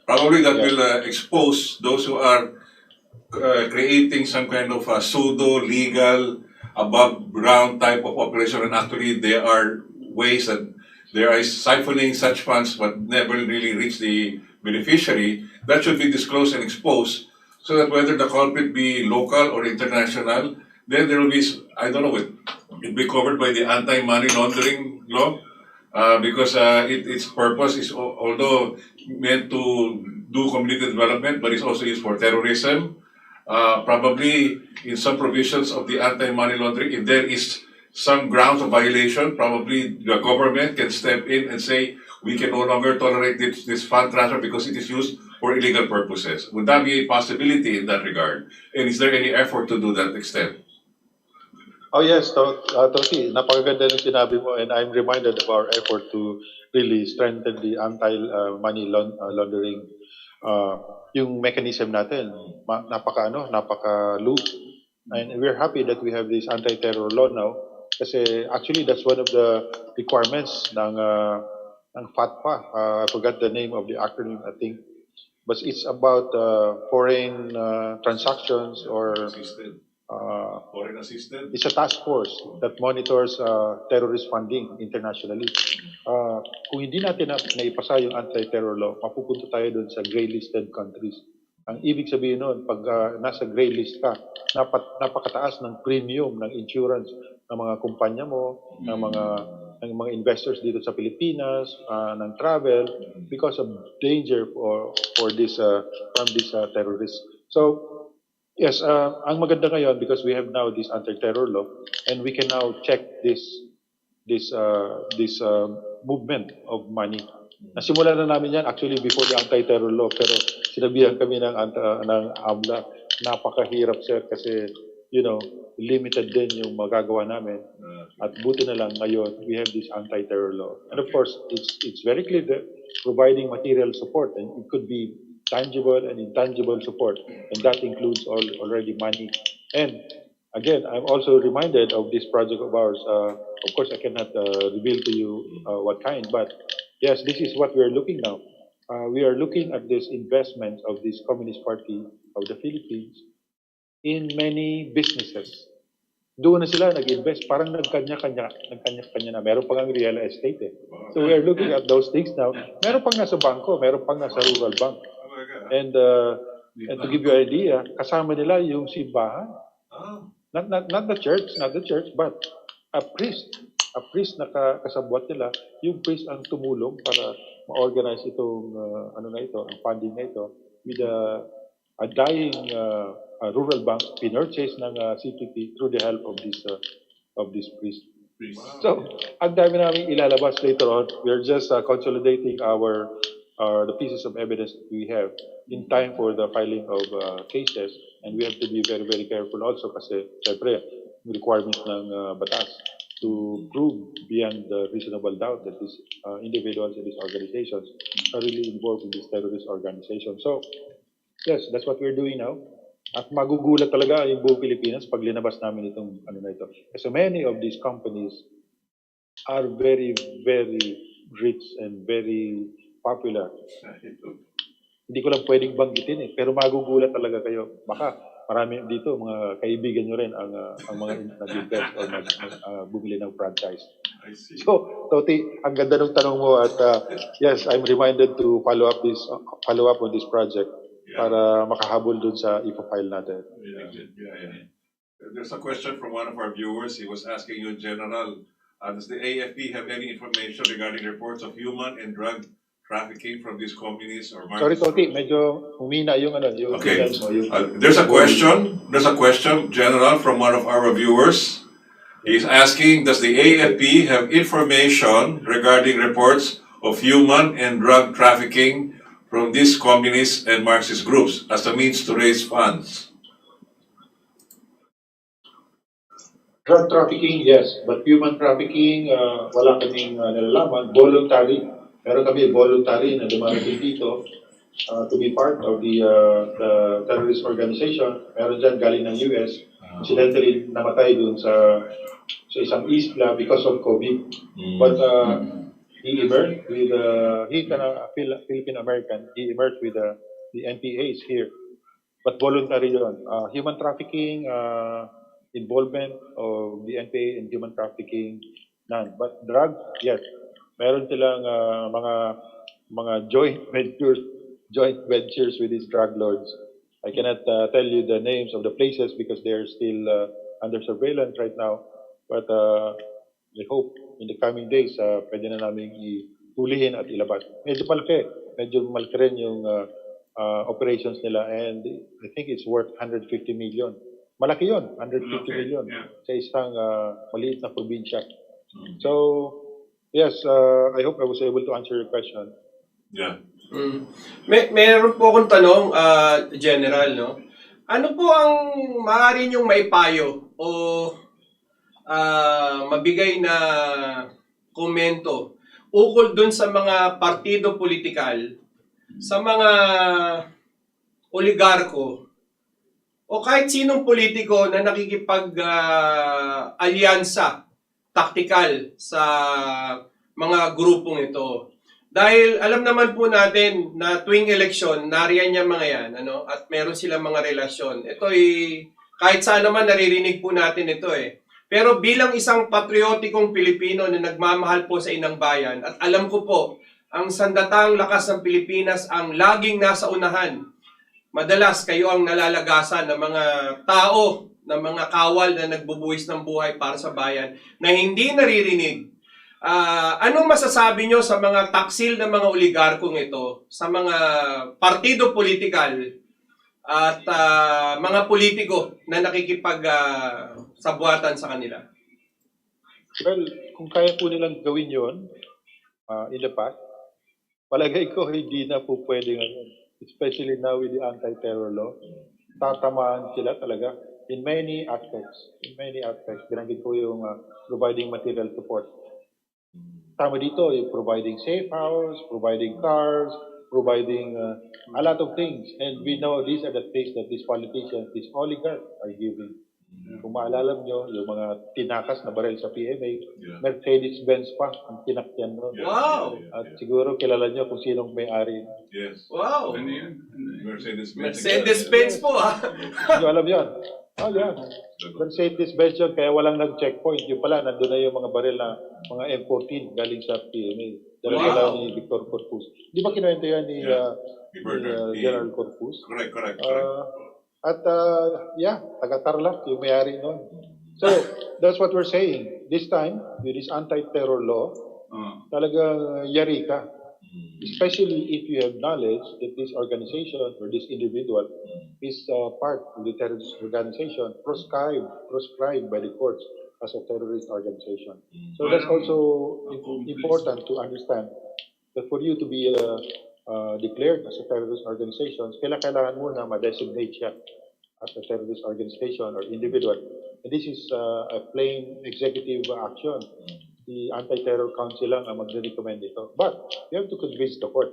C: probably that will expose those who are creating some kind of pseudo-legal, above-ground type of operation, and actually there are ways that they are siphoning such funds but never really reach the beneficiary. That should be disclosed and exposed so that whether the culprit be local or international, then there will be, I don't know, it will be covered by the anti-money laundering law because its purpose is, although meant to do community development, but it's also used for terrorism. Probably in some provisions of the anti-money laundering, if there is some grounds of violation, probably the government can step in and say, we can no longer tolerate this fund transfer because it is used for illegal purposes. Would that be a possibility in that regard? And is there any effort to do that extent?
D: Oh yes, Toti, napakaganda ng sinabi mo, and I'm reminded of our effort to really strengthen the anti-money laundering. Yung mechanism natin, napaka-loose. And we're happy that we have this anti-terror law now. Kasi actually, that's one of the requirements ng FATPA. I forgot the name of the acronym, I think. But it's about foreign transactions or
C: Foreign assistance?
D: it's a task force that monitors terrorist funding internationally. Kung hindi natin naipasa yung anti-terror law, mapupunta tayo doon sa gray-listed countries. Ang ibig sabihin noon, pag nasa gray list ka, napakataas ng premium ng insurance ng mga kumpanya mo, ng mga investors dito sa Pilipinas, ng travel, because of danger for this from this terrorists. So, yes, ang maganda ngayon because we have now this anti-terror law and we can now check this movement of money. Nasimulan na namin yan actually before the anti-terror law pero sinabihan kami ng AMLA. Napakahirap sir kasi limited din yung magagawa namin. At buti na lang ngayon we have this anti-terror law. And of course, it's very clear that providing material support and it could be tangible and intangible support, and that includes already money. And again, I'm also reminded of this project of ours. Of course, I cannot reveal to you what kind, but yes, this is what we are looking now. We are looking at this investment of this Communist Party of the Philippines in many businesses. Doon na sila nag-invest, parang nagkanya-kanya na. Meron pa nga real estate eh. So we are looking at those things now. Meron pang nasa bangko, meron pang nasa rural bank. And to give you an idea, kasama nila yung simbahan. Not the church, but a priest na kasabwat nila, yung priest ang tumulong para ma-organize itong ang funding na ito with a dying rural bank pinurchase ng CPP through the help of this priest. So, ang dami namin ilalabas later on. We're just consolidating the pieces of evidence that we have in time for the filing of cases, and we have to be very, very careful also kasi, syempre, requirement ng batas to prove beyond the reasonable doubt that these individuals and these organizations are really involved in this terrorist organization. So, yes, that's what we're doing now. At magugulat talaga yung buong Pilipinas pag linabas namin itong na ito. So many of these companies are very, very rich and very popular. Hindi ko lang pwedeng banggitin eh, pero magugulat talaga kayo. Baka marami dito, mga kaibigan nyo rin ang mga nag-invest o bumili ng franchise. So, Toti, ang ganda ng tanong mo at yes, I'm reminded to follow up on this project para makahabol dun sa ipafile natin.
C: There's a question from one of our viewers. He was asking you, General, does the AFP have any information regarding reports of human and drug trafficking from these communists or
D: Sorry, Toti, medyo humina yung yung
C: okay.
D: yung
C: There's a question, General, from one of our viewers. He's asking, does the AFP have information regarding reports of human and drug trafficking from these communist and Marxist groups as a means to raise funds?
D: Drug trafficking, yes. But human trafficking, wala kaming nalalaman. Voluntary. Meron kami voluntary na dumarating dito to be part of the terrorist organization. Meron dyan galing ng US. Incidentally, namatay dun sa isang isla because of COVID. But he emerged with, he's a Philippine-American. He emerged with the NPAs here. But voluntary yun. Human trafficking, involvement of the NPA in human trafficking, none. But drugs, yes. Meron silang mga joint ventures with these drug lords. I cannot tell you the names of the places because they're still under surveillance right now. But we hope in the coming days, pwede na namin ihulihin at ilabas. Medyo malaki rin yung operations nila, and I think it's worth 150 million. Malaki yun, 150
B: Okay,
D: million
B: yeah.
D: sa isang maliit na probinsya. So, yes, I hope I was able to answer your question.
C: Yeah.
A: Meron po akong tanong, General, no? Ano po ang maaari niyong maipayo o mabigay na komento ukol dun sa mga partido politikal, sa mga oligarko, o kahit sinong politiko na nakikipag-alyansa taktikal sa mga grupong ito. Dahil alam naman po natin na tuwing eleksyon, nariyan niya mga yan, ano? At meron silang mga relasyon. Ito kahit saan naman naririnig po natin ito eh. Pero bilang isang patriotikong Pilipino na nagmamahal po sa inang bayan, at alam ko po, ang sandatang lakas ng Pilipinas ang laging nasa unahan. Madalas kayo ang nalalagasan ng mga tao, ng mga kawal na nagbubuwis ng buhay para sa bayan, na hindi naririnig. Anong masasabi nyo sa mga taksil ng mga oligarkong ito, sa mga partido politikal at mga politiko na nakikipag-sabuatan sa kanila?
D: Well, kung kaya po nilang gawin yon in the past, palagay ko hindi na po pwede ngayon. Especially now with the anti-terror law, tatamaan sila talaga in many aspects. In many aspects, binanggit po yung providing material support. Tama dito, yung providing safe house, providing cars, providing a lot of things. And we know these are the things that these politicians, these oligarchs are giving. Kung maalala nyo, yung mga tinakas na baril sa PMA, Mercedes-Benz pa ang tinakyan nun.
A: Wow!
D: At siguro kilala nyo kung sinong may-ari.
C: Yes.
A: Wow!
B: Ano yan?
C: Mercedes-Benz.
A: Mercedes-Benz po
D: Hindi alam yan. Oh, yan. Mercedes-Benz yun, kaya walang nag-checkpoint. Yung pala, nandun na yung mga baril na mga M14 galing sa PMA. Dala ni Victor Corpus. Di ba kinuwento yan ni General Corpus?
C: Correct.
D: Taga-Tarlac, yung may-ari nun. So, that's what we're saying. This time, with this anti-terror law, talagang yari ka. Especially if you have knowledge that this organization or this individual is part of the terrorist organization proscribed by the courts as a terrorist organization. So that's also important to understand that for you to be declared as a terrorist organization, kailangan mo na ma-designate siya as a terrorist organization or individual. And this is a plain executive action. The Anti-Terror Council lang ang mag-recommend ito. But you have to convince the court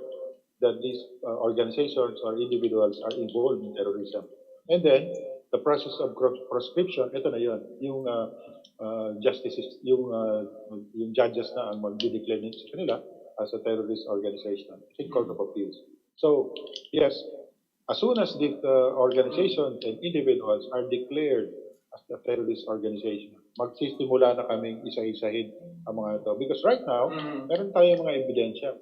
D: that these organizations or individuals are involved in terrorism. And then, the process of proscription, ito na yun, yung justices, yung judges na ang mag-declare sa kanila as a terrorist organization in Court of Appeals. So, yes, as soon as these organizations and individuals are declared as a terrorist organization, magsisimula na kaming isa-isahin ang mga ito. Because right now, meron tayong mga ebidensya.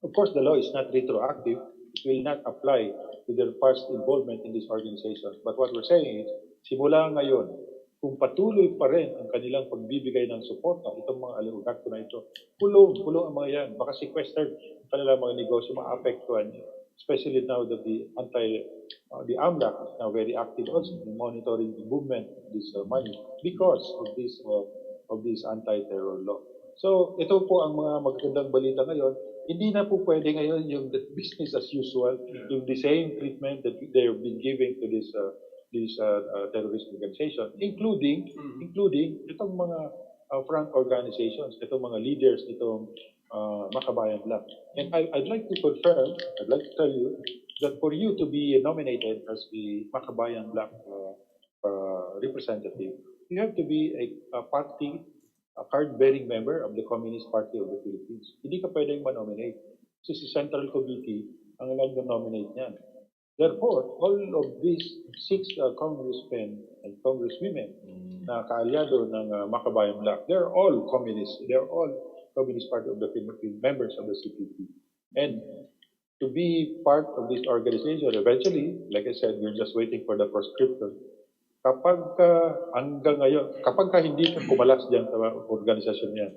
D: Of course, the law is not retroactive. It will not apply to their past involvement in these organizations. But what we're saying is, simula ngayon, kung patuloy pa rin ang kanilang pagbibigay ng suporta, itong mga aligarko na ito, pulong ang mga yan. Baka sequestered ang kanilang mga negosyo, maapektuhan niya. Especially now that the AMLAC is now very active also in monitoring the movement of this money because of this anti-terror law. So ito po ang mga magagandang balita ngayon. Hindi na po pwede ngayon yung business as usual, yung the same treatment that they have been giving to this terrorist organization, including itong mga front organizations, itong mga leaders, itong Makabayan Black. And I'd like to confirm, I'd like to tell you that for you to be nominated as the Makabayan Black representative, you have to be a card-bearing member of the Communist Party of the Philippines. Hindi ka pwedeng manominate. Kasi si Central Committee ang nag-nominate niyan. Therefore, all of these 6 congressmen and congresswomen na kaalyado ng Makabayan Black, they're all communists. They're all Communist Party of the Philippines, members of the CPP. And to be part of this organization, eventually, like I said, we're just waiting for the proscription. Kapag hanggang ngayon, kapag hindi ka kumalas dyan sa organisasyon yan,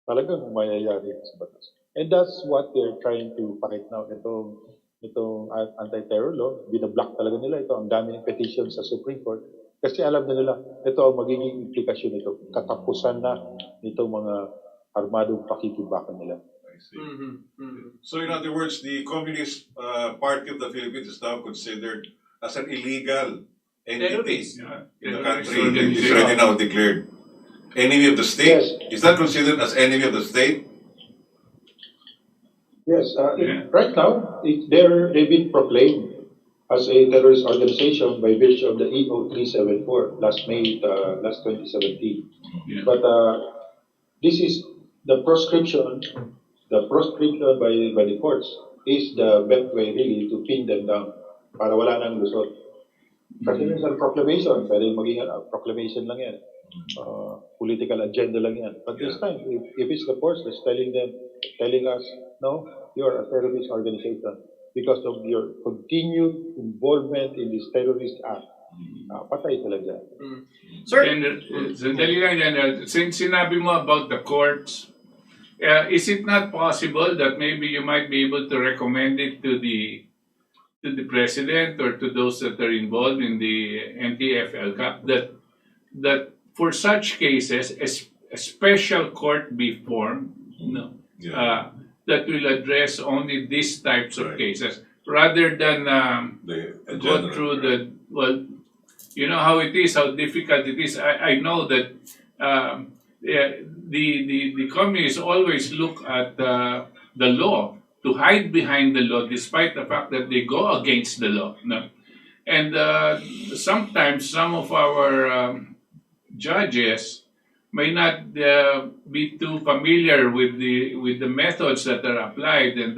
D: talagang mayayari sa batas. And that's what they're trying to fight now. Itong nitong anti-terror law, binablock talaga nila ito. Ang dami ng petition sa Supreme Court. Kasi alam na nila, ito ang magiging implikasyon nito. Katapusan na nitong mga armadong pakikibakan nila.
C: I see. So in other words, the Communist Party of the Philippines is now considered as an illegal entity
A: Terrorist.
C: in the
B: Terrorist
C: country. It's
B: organization.
C: already now declared enemy of the state.
D: Yes.
C: Is that considered as enemy of the state?
D: Yes,
B: Yeah.
D: right now, they've been proclaimed as a terrorist organization by virtue of the EO 374 last 2017.
B: Yeah.
D: But this is the proscription by the courts is the best way really to pin them down para wala nang lusot. Kasi minsan proclamation, pwede maging proclamation lang yan. Political agenda lang yan. But this time, if it's the courts that's telling us, no, you're a terrorist organization because of your continued involvement in this terrorist act. Patay talaga.
A: Sir,
B: Sandali lang, General. Since sinabi mo about the courts, is it not possible that maybe you might be able to recommend it to the president or to those that are involved in the NTF-ELCAC that for such cases a special court be formed, that will address only these types of cases rather than go through you know how it is, how difficult it is. I know that the communists always look at the law to hide behind the law despite the fact that they go against the law. No? And sometimes some of our judges may not be too familiar with the methods that are applied, and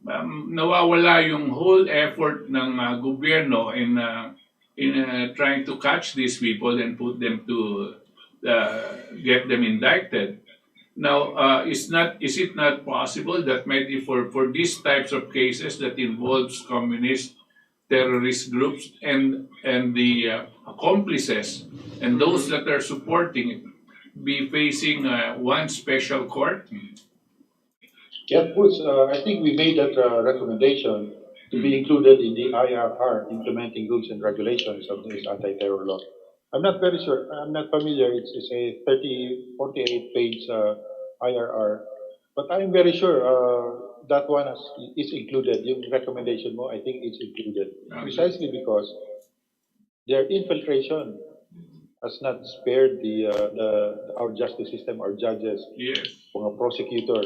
B: nawawala yung whole effort ng gobyerno in trying to catch these people and put them to get them indicted. Now, is it not possible that maybe for these types of cases that involves communist terrorist groups and the accomplices and those that are supporting it be facing one special court?
D: Yeah, Butch, I think we made that recommendation to be included in the IRR, implementing rules and regulations of this anti-terror law. I'm not very sure. I'm not familiar. It's a 48-page IRR. But I'm very sure that one is included. Yung recommendation mo, I think it's included. Precisely because their infiltration has not spared our justice system, our judges,
B: Yes.
D: mga prosecutor.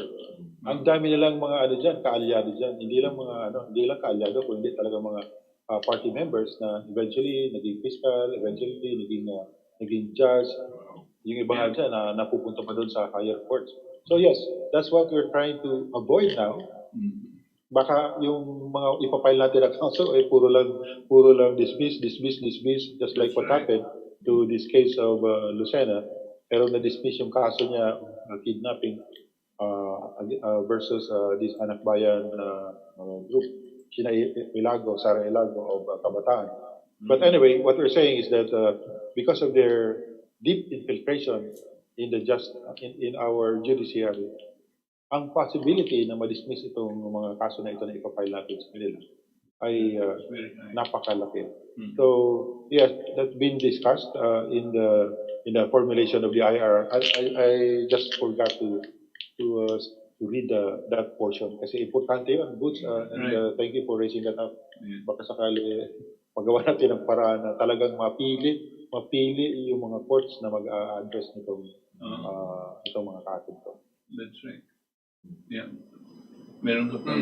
D: Ang dami nilang mga kaalyado dyan. Hindi lang kaalyado, kundi talaga mga party members na eventually naging fiscal, eventually naging judge. Yung iba nga dyan na napupunta pa doon sa higher courts. So yes, that's what we're trying to avoid now. Baka yung mga ipapile natin na kaso puro lang dismiss, just like what happened to this case of Lucena. Pero na-dismiss yung kaso niya, kidnapping versus this anak bayan group, Sara Ilago of Kabataan. But anyway, what we're saying is that because of their deep infiltration in our judiciary, ang possibility na ma-dismiss itong mga kaso na ito na ipapile natin sa kanila ay napakalaki. So yes, that's been discussed in the formulation of the IR. I just forgot to read that portion kasi importante yun, Butch, and thank you for raising that up. Baka sakali magawa natin ng paraan na talagang mapili yung mga courts na mag-address nitong mga kaso ito.
B: That's right. Yeah. Meron ka pa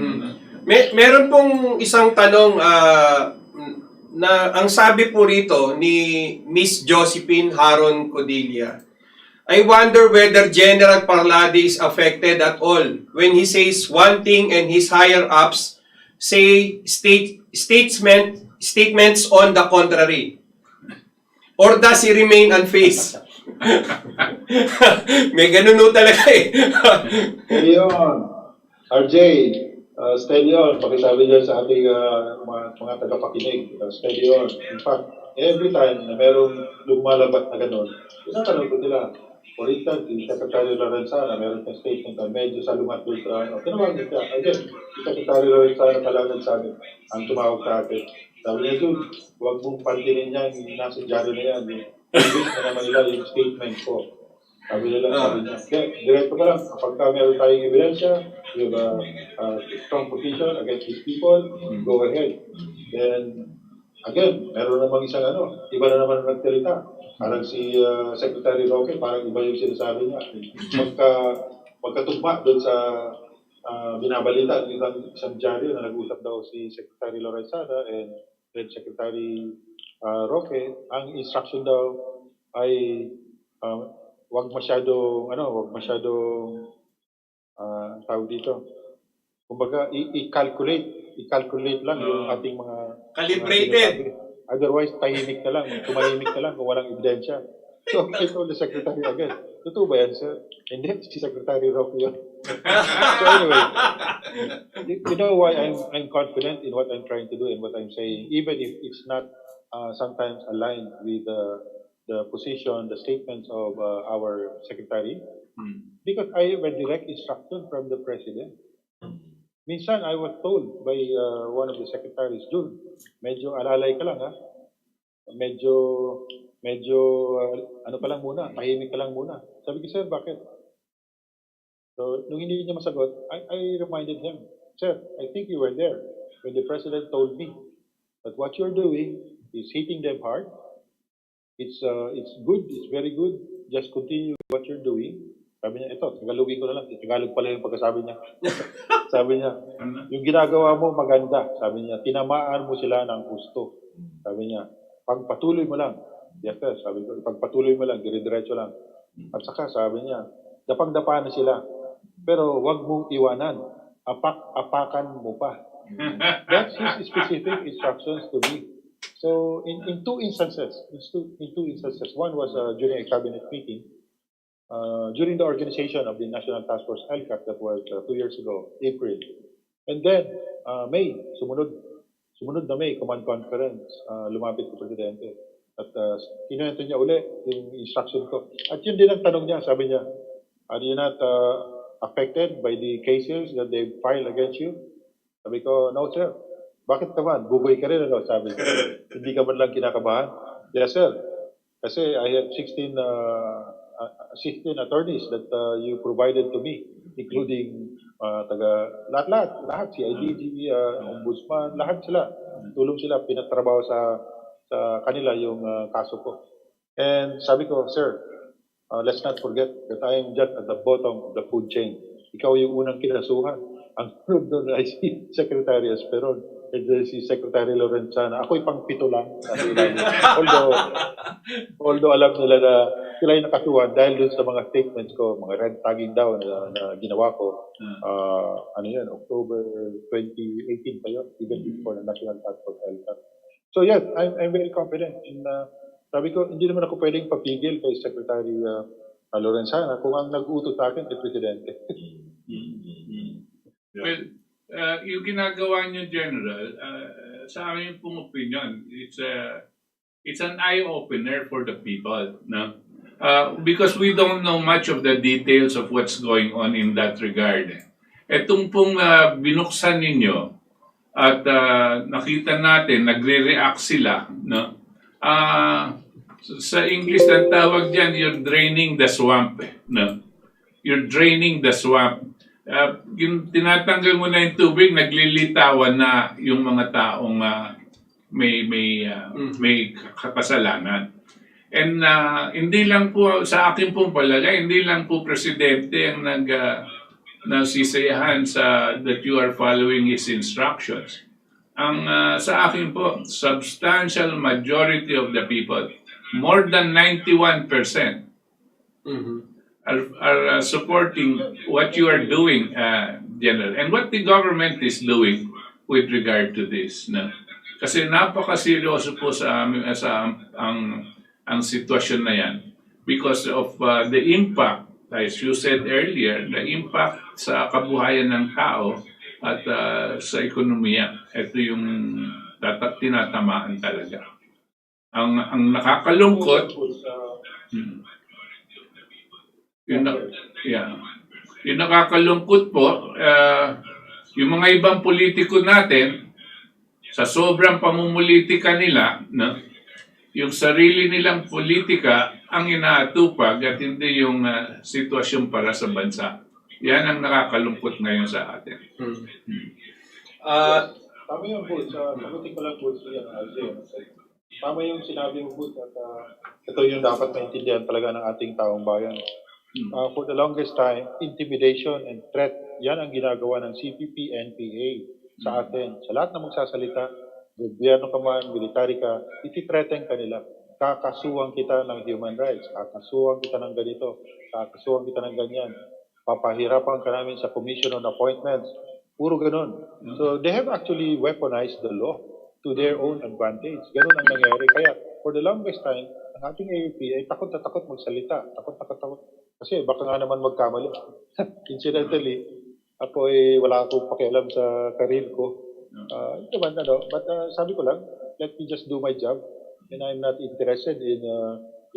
A: meron pong isang tanong na ang sabi po rito ni Miss Josephine Haron Codilla. I wonder whether General Parlade is affected at all when he says one thing and his higher-ups say statements on the contrary. Or does he remain unfazed? May ganun no talaga eh.
D: Steady on. RJ, steady on. Pakisabi dyan sa ating mga tagapakinig. Steady on. In fact, every time na merong lumalabas na ganun, tinatanong ko nila, For instance, si Secretary Lorenzana, meron siyang statement na medyo salumat doon sa ano. Tinawagan siya. Again, si Secretary Lorenzana pala nagsabi, ang tumawag sa akin. Sabi niya, dude, huwag mong pantinin yan, nasa dyaryo na yan. Ibig na naman nila yung statement ko. Sabi niya, direkto ka lang, kapag meron tayong ebidensya, you have a strong position against these people, go ahead. Then, again, meron namang isang iba na naman nagsalita. Parang si Secretary Roque, parang iba yung sinasabi niya. Magkatugma doon sa binabalita ng isang dyaryo na nag-usap daw si Secretary Lorenzana and then Secretary Roque, ang instruction daw ay wag masyadong tawag dito. Kumbaga i-calculate lang yung ating mga
A: Calibrated.
D: Otherwise, tumahimik na lang kung walang ebidensya. So, I told the Secretary again, totoo ba yan, sir? Hindi, si Secretary Roque yun. So anyway, you know why I'm confident in what I'm trying to do and what I'm saying, even if it's not sometimes aligned with the position, the statements of our Secretary, because I have a direct instruction from the President. Minsan, I was told by one of the secretaries, Jun, medyo alalay ka lang, ha? Medyo, ka lang muna, tahimik ka lang muna. Sabi ko, sir, bakit? So, nung hindi niya masagot, I reminded him, sir, I think you were there when the President told me that what you're doing is hitting them hard. It's good, it's very good. Just continue what you're doing. Sabi niya, ito, Tagalogin ko na lang. Tagalog pala yung pagkasabi niya. Sabi niya, yung ginagawa mo maganda. Sabi niya, tinamaan mo sila ng gusto. Sabi niya, pagpatuloy mo lang. Yes, sir. Sabi ko, pagpatuloy mo lang, dire-diretso lang. At saka, sabi niya, dapang-dapa na sila. Pero wag mong iwanan. Apakan mo pa. That's his specific instructions to me. So, in two instances, one was during a cabinet meeting, during the organization of the National Task Force ELCAC, that was 2 years ago, April. And then, May, sumunod na May, command conference, lumapit ko Presidente. At kinuwento niya uli yung instruction ko. At yun din ang tanong niya, sabi niya, are you not affected by the cases that they filed against you? Sabi ko, no sir. Bakit naman? Buboy ka rin, ano? Sabi ko, hindi ka man lang kinakabahan? Yes sir. Kasi I have 16 attorneys that you provided to me, including lahat, CIDG, Ombudsman, lahat sila. Tulong sila, pinatrabaho sa kanila yung kaso ko. And sabi ko, sir, let's not forget that I am just at the bottom of the food chain. Ikaw yung unang kinasuhan. Ang sunod doon ay si Secretary Esperon. And then si Secretary Lorenzana. Ako'y pang-pito lang. Although alam nila na sila yung nakasuhan dahil doon sa mga statements ko, mga red tagging daw na ginawa ko. October 2018 pa yun, even before the National Task Force ELCAC. So yes, I'm very confident in sabi ko, hindi naman ako pwedeng papigil kay Secretary Lorenzana kung ang nag-utos sa akin ay Presidente.
B: Well, yung ginagawa niyo, General, sa amin pong opinion, it's an eye-opener for the people, no? Because we don't know much of the details of what's going on in that regard. Etong pong binuksan ninyo at nakita natin, nagre-react sila, no? Sa English, ang tawag dyan, you're draining the swamp, no? You're draining the swamp. Yung tinatanggal mo na yung tubig, naglilitawan na yung mga taong may kasalanan. And hindi lang po, sa akin pong palagay, hindi lang po Presidente ang nasisayahan that you are following his instructions. Ang sa akin po, substantial majority of the people, more than 91%, are supporting what you are doing, General, and what the government is doing with regard to this. No? Kasi napakaseryoso po sa amin ang sitwasyon na yan because of the impact, as you said earlier, the impact sa kabuhayan ng tao at sa ekonomiya. Ito yung tinatamaan talaga. Ang nakakalungkot, Yung, yung nakakalungkot po, yung mga ibang politiko natin, sa sobrang pamumulitika nila, no, yung sarili nilang politika ang inaatupag at hindi yung sitwasyon para sa bansa. Yan ang nakakalungkot ngayon sa atin.
D: Tama yung Butch. Sagutin ko lang Butch yan, tama yung sinabi mo Butch at ito yung dapat maintindihan talaga ng ating taong bayan. For the longest time, intimidation and threat, yan ang ginagawa ng CPP, NPA sa atin. Sa lahat na magsasalita, gobyerno ka man, military ka, iti-threaten ka nila. Kakasuhan kita ng human rights, kakasuhan kita ng ganito, kakasuhan kita ng ganyan, papahirapan ka namin sa commission on appointments, puro ganun. So they have actually weaponized the law to their own advantage. Ganun ang nangyari. Kaya for the longest time, ang ating AFP ay takot na takot magsalita. Takot. Kasi baka nga naman magkamali. Incidentally, ako ay wala akong pakialam sa career ko. But sabi ko lang, let me just do my job. And I'm not interested in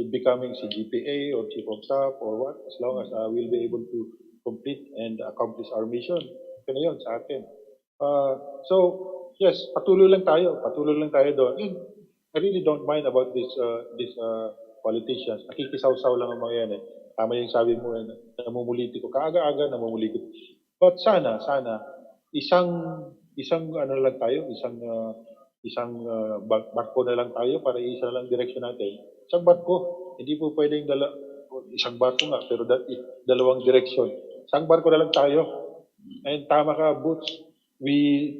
D: becoming CGPA or Chief of Staff or what, as long as I will be able to complete and accomplish our mission. Ito na yun sa atin. So, yes, patuloy lang tayo doon. And I really don't mind about these politicians. Nakikisaw-saw lang ang mga yan eh. Tama yung sabi mo, namumuliti ko. Kaaga-aga namumuliti ko. But sana, isang ano lang tayo, isang barko na lang tayo para isa na lang direksyon natin. Isang barko. Hindi po pwedeng isang barko nga, pero dalawang direksyon. Isang barko na lang tayo. And tama ka, Butch. We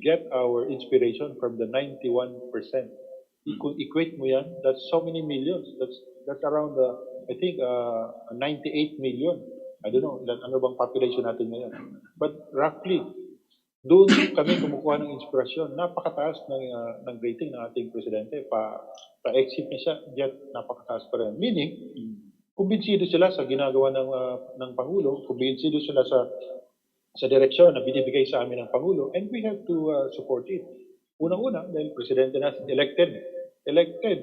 D: get our inspiration from the 91%. Kung equate mo yan, that's so many millions. That's around, I think, 98 million. I don't know, ano bang population natin ngayon. But roughly, doon kami kumukuha ng inspirasyon. Napakataas ng rating ng ating presidente. Pa-exit niya siya, yet napakataas pa rin. Meaning, kumbinsido sila sa ginagawa ng Pangulo, kumbinsido sila sa direksyon na binibigay sa amin ng Pangulo, and we have to support it. Unang-una, dahil presidente natin elected,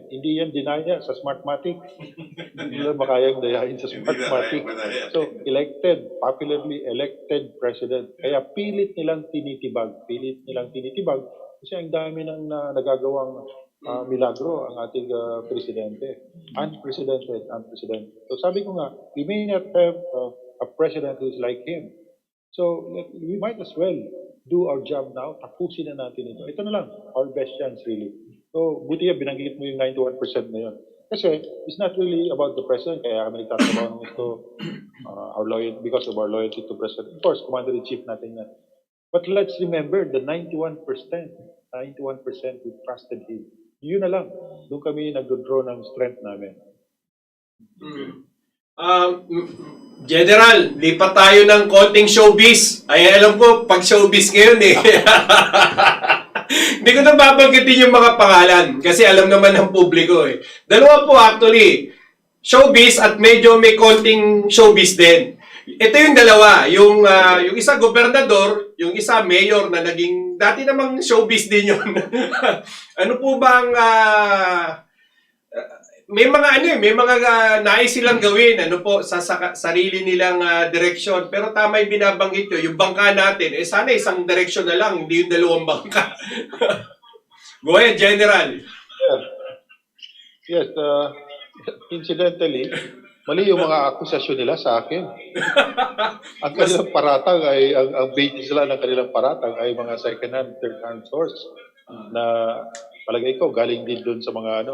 D: hindi yan dinaya sa Smartmatic. Hindi lang makayang dayain sa Smartmatic. So, popularly elected president. Kaya pilit nilang tinitibag. Kasi ang dami ng nagagawang milagro ang ating presidente. Unprecedented. So, sabi ko nga, we may not have a president who's like him. So, we might as well do our job now. Tapusin na natin ito. Ito na lang. Our best chance, really. So, buti yan, binanggit mo yung 91% na yun. Kasi, it's not really about the president. Kaya kami nagtatrabaho ng ito because of our loyalty to president. Of course, commander-in-chief natin yan. But let's remember, the 91% who trusted him. Yun na lang. Doon kami nag-draw ng strength namin.
A: General, lipat tayo ng konting showbiz. Ay, alam ko, pag showbiz ngayon eh. Hindi ko na babanggitin yung mga pangalan kasi alam naman ng publiko eh. Dalawa po actually, showbiz at medyo may konting showbiz din. Ito yung dalawa, yung isa gobernador, yung isa mayor na naging, dati namang showbiz din yun. Ano po bang, may mga nais silang gawin, sa sarili nilang direksyon. Pero tama yung binabanggit nyo, yung bangka natin, sana isang direksyon na lang, hindi yung dalawang bangka. Go ahead, General.
D: Yes, incidentally, mali yung mga akusasyon nila sa akin. Ang kanilang paratang ay, ang basis nila ng kanilang paratang ay mga second-hand, third-hand source na palagay ko galing din doon sa mga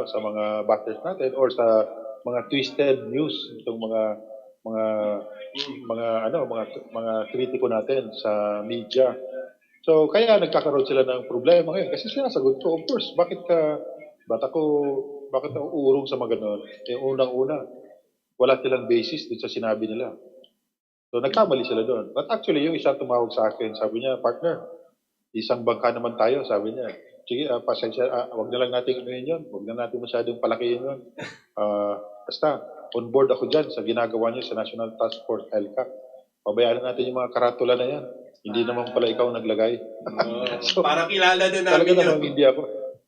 D: batters natin or sa mga twisted news itong mga kritiko natin sa media. So kaya nagkakaroon sila ng problema ngayon kasi sinasagot ko, of course, bakit ako uurong sa mga ganon? Unang-una, wala silang basis doon sa sinabi nila. So nagkamali sila doon. But actually, yung isa tumawag sa akin, sabi niya, partner, isang bangka naman tayo, sabi niya. Sige, pasensya, wag na lang natin gawin yun. Wag na natin masyadong palakihin yun. Basta, on board ako dyan sa ginagawa niyo sa National Task Force ELCAC. Pabayaan natin yung mga karatula na yan. Hindi naman pala ikaw naglagay.
A: So, para kilala din namin
D: talaga namang hindi ako.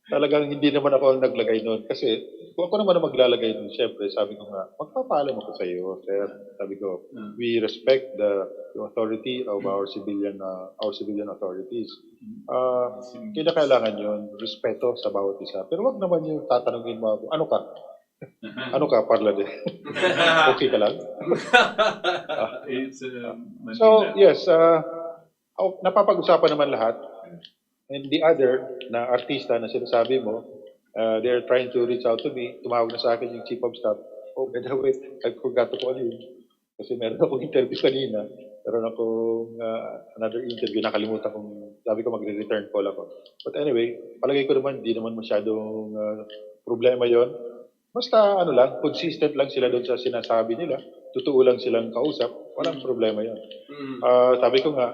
D: talagang hindi naman ako ang naglagay noon. Kasi kung ako naman ang maglalagay noon, syempre, sabi ko nga, magpapaalam ako sa iyo, sir. Sabi ko, we respect the authority of our civilian authorities. Kailangan yun, respeto sa bawat isa. Pero wag naman yung tatanungin mo ako, ano ka? Ano ka, Parlade? Okay ka lang?
B: It's Manila.
D: So, yes, napapag-usapan naman lahat. And the other na artista na sinasabi mo, they're trying to reach out to me. Tumawag na sa akin yung chief of staff. Oh, by the way, I forgot to call you. Kasi meron akong interview kanina. Meron akong another interview. Nakalimutan kong, sabi ko magre-return call ako. But anyway, palagay ko naman, di naman masyadong problema yon. Basta ano lang, consistent lang sila doon sa sinasabi nila. Totoo lang silang kausap. Walang problema yon. Sabi ko nga,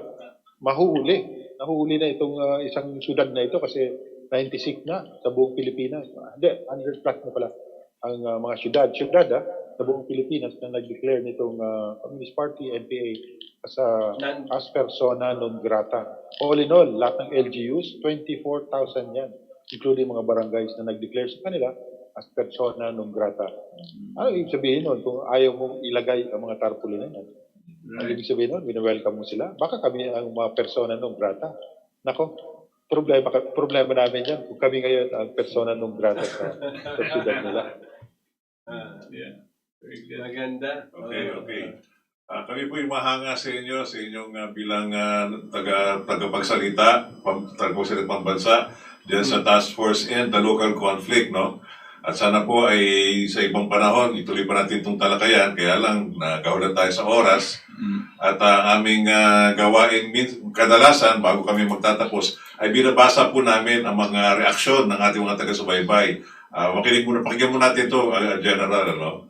D: Nahuhuli na itong isang syudad na ito kasi 96 na sa buong Pilipinas. Hindi, 100 plus na pala ang mga syudad sa buong Pilipinas na nag-declare nitong Communist Party, NPA as persona non grata. All in all, lahat ng LGUs, 24,000 yan, including mga barangays na nag-declare sa kanila as persona non grata. Ano ibig sabihin nun kung ayaw mong ilagay ang mga tarpaulin na yan? Ang ibig sabihin nun, wini-welcome mo sila. Baka kami ang mga persona non grata. Nako, problema namin yan. Kung kami ngayon ang persona non grata sa syudad nila.
B: Yeah. Very good.
A: Maganda.
C: Okay. Kami po yung mahanga sa inyo, sa inyong bilang tagapagsalita, tagapagsalita pambansa, dyan sa Task Force and the Local Conflict, no? At sana po ay sa ibang panahon, ituloy pa natin itong talakayan, kaya lang nagawalan tayo sa oras. At aming gawain kadalasan, bago kami magtatapos, ay binabasa po namin ang mga reaksyon ng ating mga taga-subaybay. Pakinggan mo natin ito, General, ano?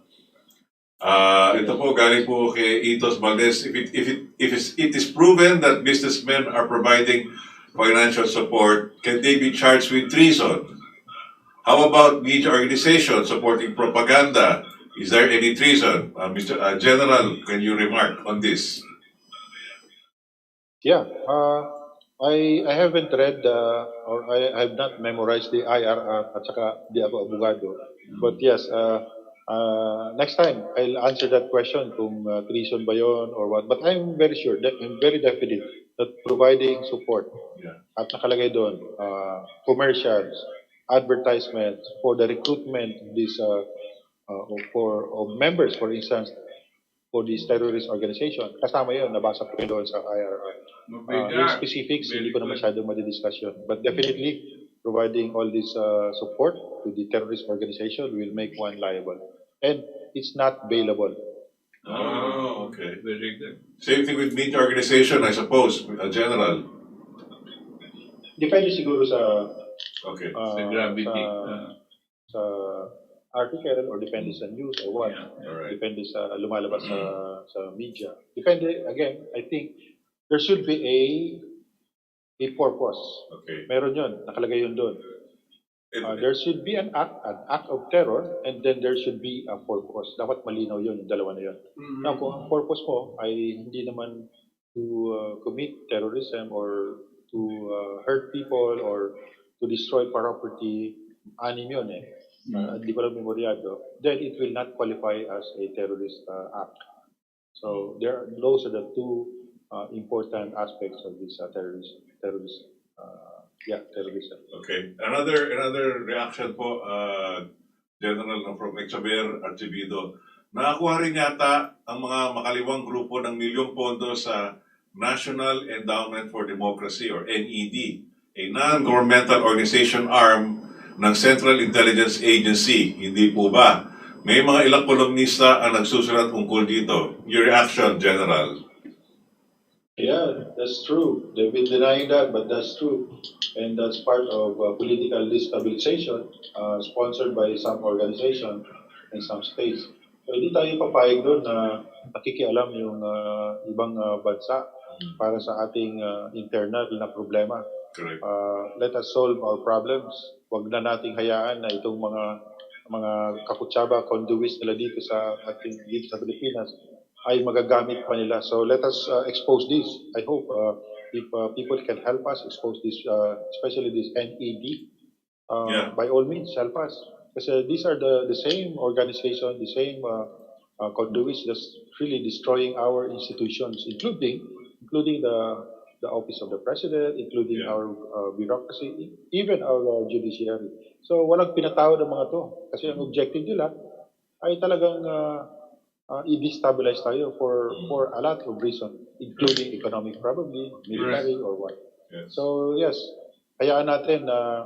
C: Ito po, galing po kay Itos Valdes. If it is proven that businessmen are providing financial support, can they be charged with treason? How about media organizations supporting propaganda? Is there any treason? Mr. General, can you remark on this?
D: Yeah, I haven't read or I have not memorized the IRR at saka di ako abogado. But yes, next time I'll answer that question kung treason ba yun or what. But I'm very sure, I'm very definite that providing support at nakalagay doon, commercials, advertisements for the recruitment of these of members, for instance, for this terrorist organization. Kasama yun, nabasa ko doon sa IRR. Yung specifics, hindi ko na masyadong madidiscuss yun. But definitely, providing all this support to the terrorist organization will make one liable. And it's not bailable.
C: Oh, okay.
B: Very good.
C: Same thing with media organization, I suppose, General.
D: Depende siguro sa
C: Okay.
B: The gravity.
D: sa article or depende sa news or what.
C: Alright.
D: Depende sa lumalabas sa media. Depende, again, I think there should be a purpose.
C: Okay.
D: Meron yun, nakalagay yun doon. There should be an act of terror, and then there should be a purpose. Dapat malinaw yun, yung dalawa na yun. Now, kung ang purpose mo ay hindi naman to commit terrorism or to hurt people or to destroy property, anim yun eh. Hindi ko lang memoryado, then it will not qualify as a terrorist act. So those are the two important aspects of this terrorism.
C: Okay. Another reaction po, General, from Xavier Archibido. Nakakuha rin yata ang mga makaliwang grupo ng milyong pondo sa National Endowment for Democracy or NED, a non-governmental organization arm ng Central Intelligence Agency. Hindi po ba? May mga ilang kolumnista ang nagsusulat tungkol dito. Your reaction, General?
D: Yeah, that's true. They've been denying that, but that's true. And that's part of political destabilization sponsored by some organization in some states. So hindi tayo papayag doon na nakikialam yung ibang bansa para sa ating internal na problema.
C: Correct.
D: Let us solve our problems. Huwag na nating hayaan na itong mga kakutsaba, conduits nila dito sa Pilipinas ay magagamit pa nila. So let us expose this. I hope if people can help us expose this, especially this NED, by all means, help us. Because these are the same organization, the same conduits that's really destroying our institutions, including the office of the president, including our bureaucracy, even our judiciary. So walang pinatawad ang mga to. Kasi ang objective nila ay talagang i-destabilize tayo for a lot of reasons, including economic probably, military or what.
C: Yes.
D: So yes, hayaan natin na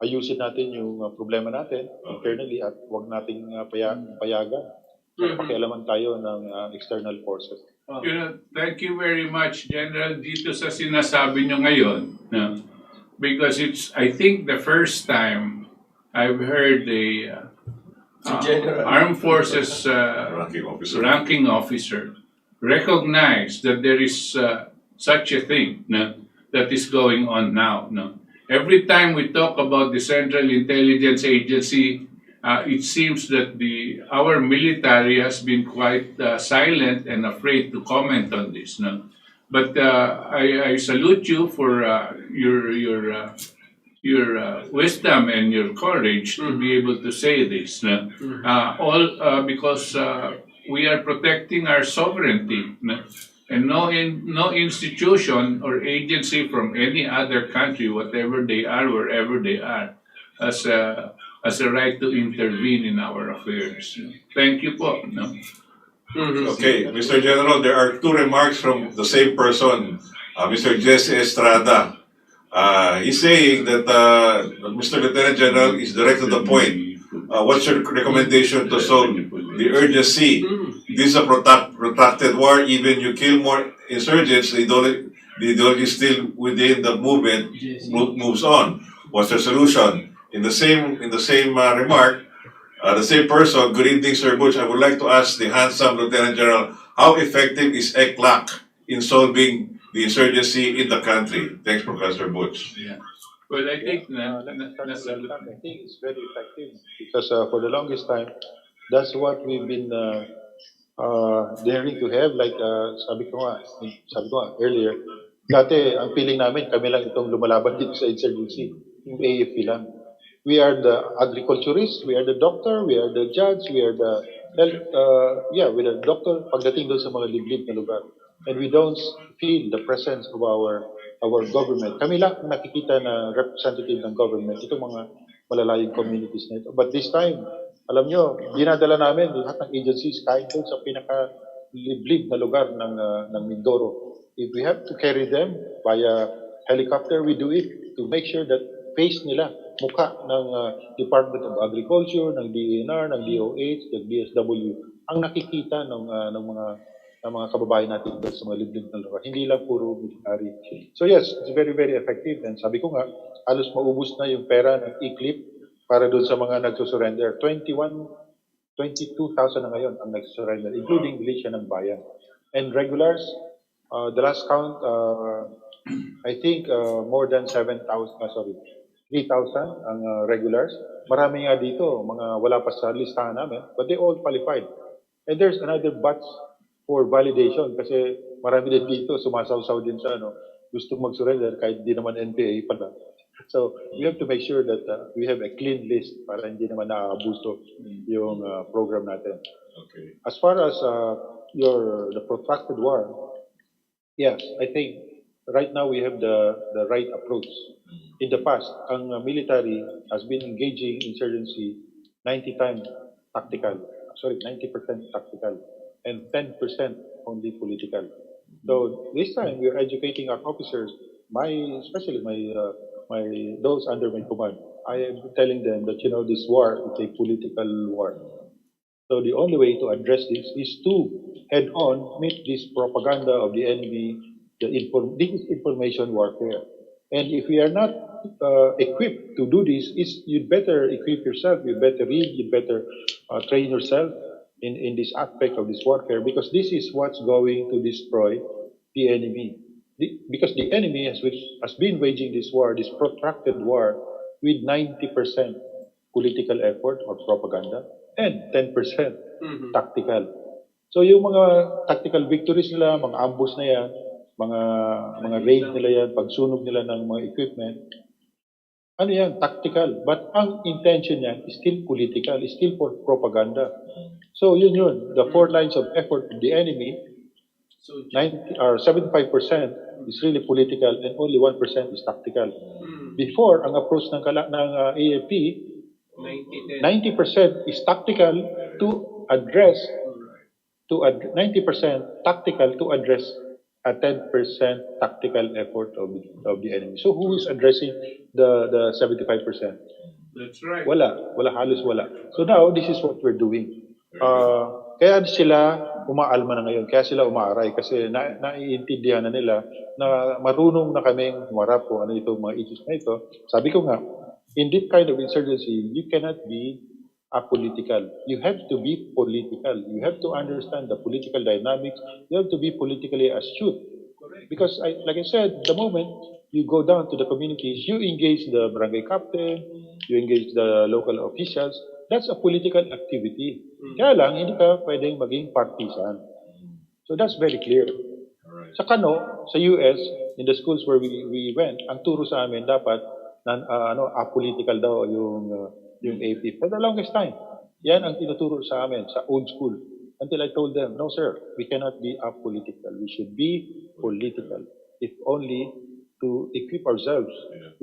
D: ayusin natin yung problema natin internally at huwag nating payagan. Pakialaman tayo ng external forces.
B: Thank you very much, General, dito sa sinasabi nyo ngayon. No? Because it's, I think, the first time I've heard a armed forces ranking officer recognize that there is such a thing that is going on now. No? Every time we talk about the Central Intelligence Agency, it seems that our military has been quite silent and afraid to comment on this. No? But I salute you for your wisdom and your courage to be able to say this. No? All because we are protecting our sovereignty. No? And no institution or agency from any other country, whatever they are, wherever they are, has a right to intervene in our affairs. Thank you po. No?
C: Okay, Mr. General, there are two remarks from the same person, Mr. Jesse Estrada. He's saying that Mr. Lieutenant General is direct to the point. What's your recommendation to solve the urgency? This is a protracted war. Even you kill more insurgents, the ideology still within the movement moves on. What's the solution? In the same remark, the same person. Good evening, Sir Butch. I would like to ask the handsome Lieutenant General, how effective is ELCAC in solving the insurgency in the country? Thanks, Professor Butch.
B: Yeah. Well, I think
D: I think it's very effective because for the longest time, that's what we've been daring to have. Like sabi ko nga earlier, dati ang feeling namin kami lang itong lumalaban dito sa insurgency, yung AFP lang. We are the agriculturist, we are the doctor, we are the judge, we are the we're the doctor pagdating doon sa mga liblib na lugar. And we don't feel the presence of our government. Kami lang nakikita na representative ng government, itong mga malalayong communities na ito. But this time, alam nyo, dinadala namin lahat ng agencies kahit doon sa pinaka-liblib na lugar ng Mindoro. If we have to carry them via helicopter, we do it to make sure that face nila, mukha ng Department of Agriculture, ng DENR, ng DOH, ng DSW, ang nakikita ng mga kababayan natin doon sa mga liblib na lugar. Hindi lang puro military. So yes, it's very, very effective. And sabi ko nga, halos maubos na yung pera ng e-clip para doon sa mga nagsusurrender. 22,000 na ngayon ang nagsusurrender, including militia ng bayan. And regulars, the last count, I think more than 3,000 ang regulars. Marami nga dito, mga wala pa sa listahan namin, but they all qualified. And there's another batch for validation kasi marami din dito sumasaw-saw din sa gusto mag-surrender kahit di naman NPA pala. So we have to make sure that we have a clean list para hindi naman naaabuso yung program natin.
C: Okay.
D: As far as the protracted war, yes, I think right now we have the right approach. In the past, ang military has been engaging insurgency 90% tactical, and 10% only political. So this time we are educating our officers, especially those under my command. I am telling them that this war is a political war. So the only way to address this is to head on meet this propaganda of the enemy, this is information warfare. And if we are not equipped to do this, you'd better equip yourself, you better read, you better train yourself in this aspect of this warfare, because this is what's going to destroy the enemy. Because the enemy has been waging this war, this protracted war, with 90% political effort or propaganda and 10% tactical. So yung mga tactical victories nila, mga ambush na yan, mga raid nila yan, pagsunog nila ng mga equipment, Ano yan, tactical. But ang intention niyan is still political, is still for propaganda. So yun. The 4 lines of effort of the enemy,
A: So,
D: 90 or 75% is really political and only 1% is tactical. Before, ang approach ng AFP,
A: 90-10.
D: 90% is tactical to address 90% tactical to address a 10% tactical effort of the enemy. So who is addressing the 75%?
B: That's right.
D: Halos wala. So now this is what we're doing. Kaya sila umaalma na ngayon, kaya sila umaaray kasi naiintindihan na nila na marunong na kaming humarap kung ano itong mga issues na ito. Sabi ko nga, in this kind of insurgency, you cannot be apolitical. You have to be political. You have to understand the political dynamics. You have to be politically astute. Because, like I said, the moment you go down to the communities, you engage the barangay captain, you engage the local officials, that's a political activity. Kaya lang, hindi ka pwedeng maging partisan. So that's very clear. Sa sa US, in the schools where we went, ang turo sa amin dapat apolitical daw yung AP. For the longest time, yan ang tinuturo sa amin sa old school. Until I told them, no sir, we cannot be apolitical. We should be political. If only to equip ourselves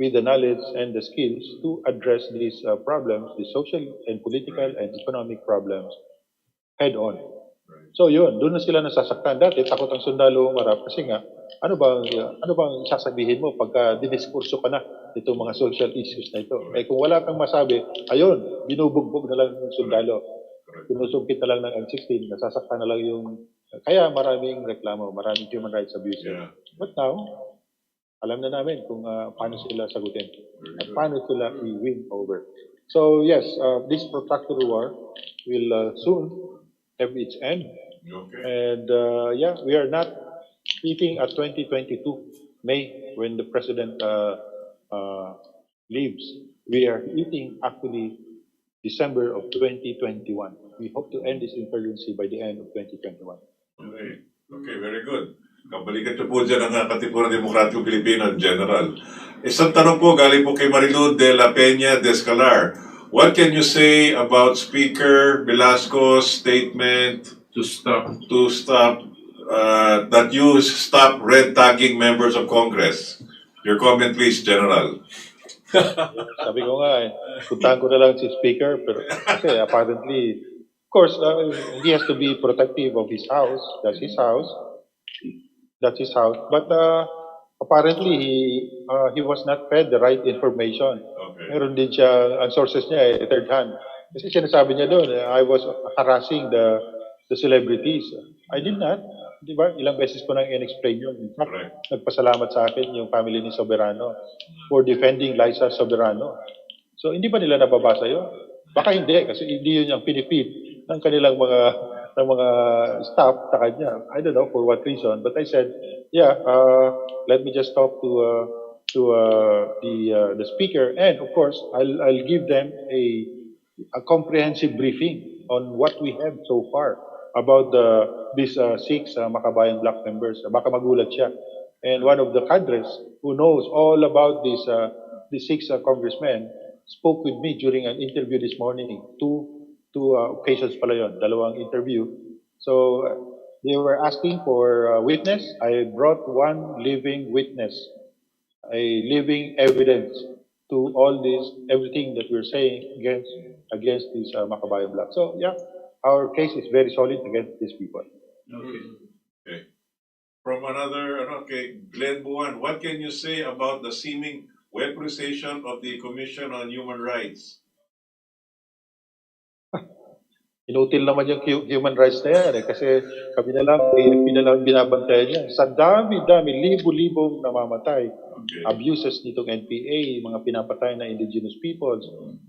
D: with the knowledge and the skills to address these problems, the social and political and economic problems, head on. So yun, doon na sila nasasaktan. Dati takot ang sundalo umarap kasi nga, ano bang sasabihin mo pagka didiskurso ka na itong mga social issues na ito? Eh kung wala kang masabi, ayun, binubugbog na lang ng sundalo. Sinusungkit na lang ng M16, nasasaktan na lang yung... Kaya maraming reklamo, maraming human rights abuses. But now, alam na namin kung paano sila sagutin at paano sila i-win over. So yes, this protracted war will soon have its end. And we are not eating at 2022 May when the president leaves. We are eating actually December of 2021. We hope to end this insurgency by the end of 2021.
C: Okay, very good. Kabalikan niyo po dyan ang Katipunan Demokratiko Pilipino General. Isang tanong po galing po kay Marilu de la Peña de Escalar. What can you say about Speaker Velasco's statement
B: To stop.
C: that you stop red tagging members of Congress? Your comment please, General.
D: Sabi ko nga puntahan ko na lang si Speaker, pero kasi apparently, of course, he has to be protective of his house. That's his house. But apparently, he was not fed the right information.
C: Okay.
D: Meron din siya, ang sources niya third hand. Kasi sinasabi niya doon, I was harassing the celebrities. I did not. Di ba? Ilang beses ko nang in-explain yun. In fact, nagpasalamat sa akin yung family ni Soberano for defending Liza Soberano. So, hindi ba nila nababasa yun? Baka hindi, kasi hindi yun yung pinipid ng kanilang mga staff sa kanya. I don't know for what reason, but I said, let me just talk to the speaker, and of course, I'll give them a comprehensive briefing on what we have so far about these 6 Makabayan Black members. Baka magulat siya. And one of the cadres who knows all about these 6 congressmen spoke with me during an interview this morning. Two occasions pala yun, dalawang interview. So they were asking for a witness. I brought one living witness, a living evidence to all this, everything that we're saying against these Makabayan Black. So our case is very solid against these people.
C: Okay. From another, Glenn Buwan, what can you say about the seeming weaponization of the Commission on Human Rights?
D: Inutil naman yung human rights na yan kasi kami na lang, AFP na lang binabantayan niya. Sa dami-dami, libo-libong namamatay.
C: Okay.
D: Abuses nitong NPA, mga pinapatay na indigenous peoples.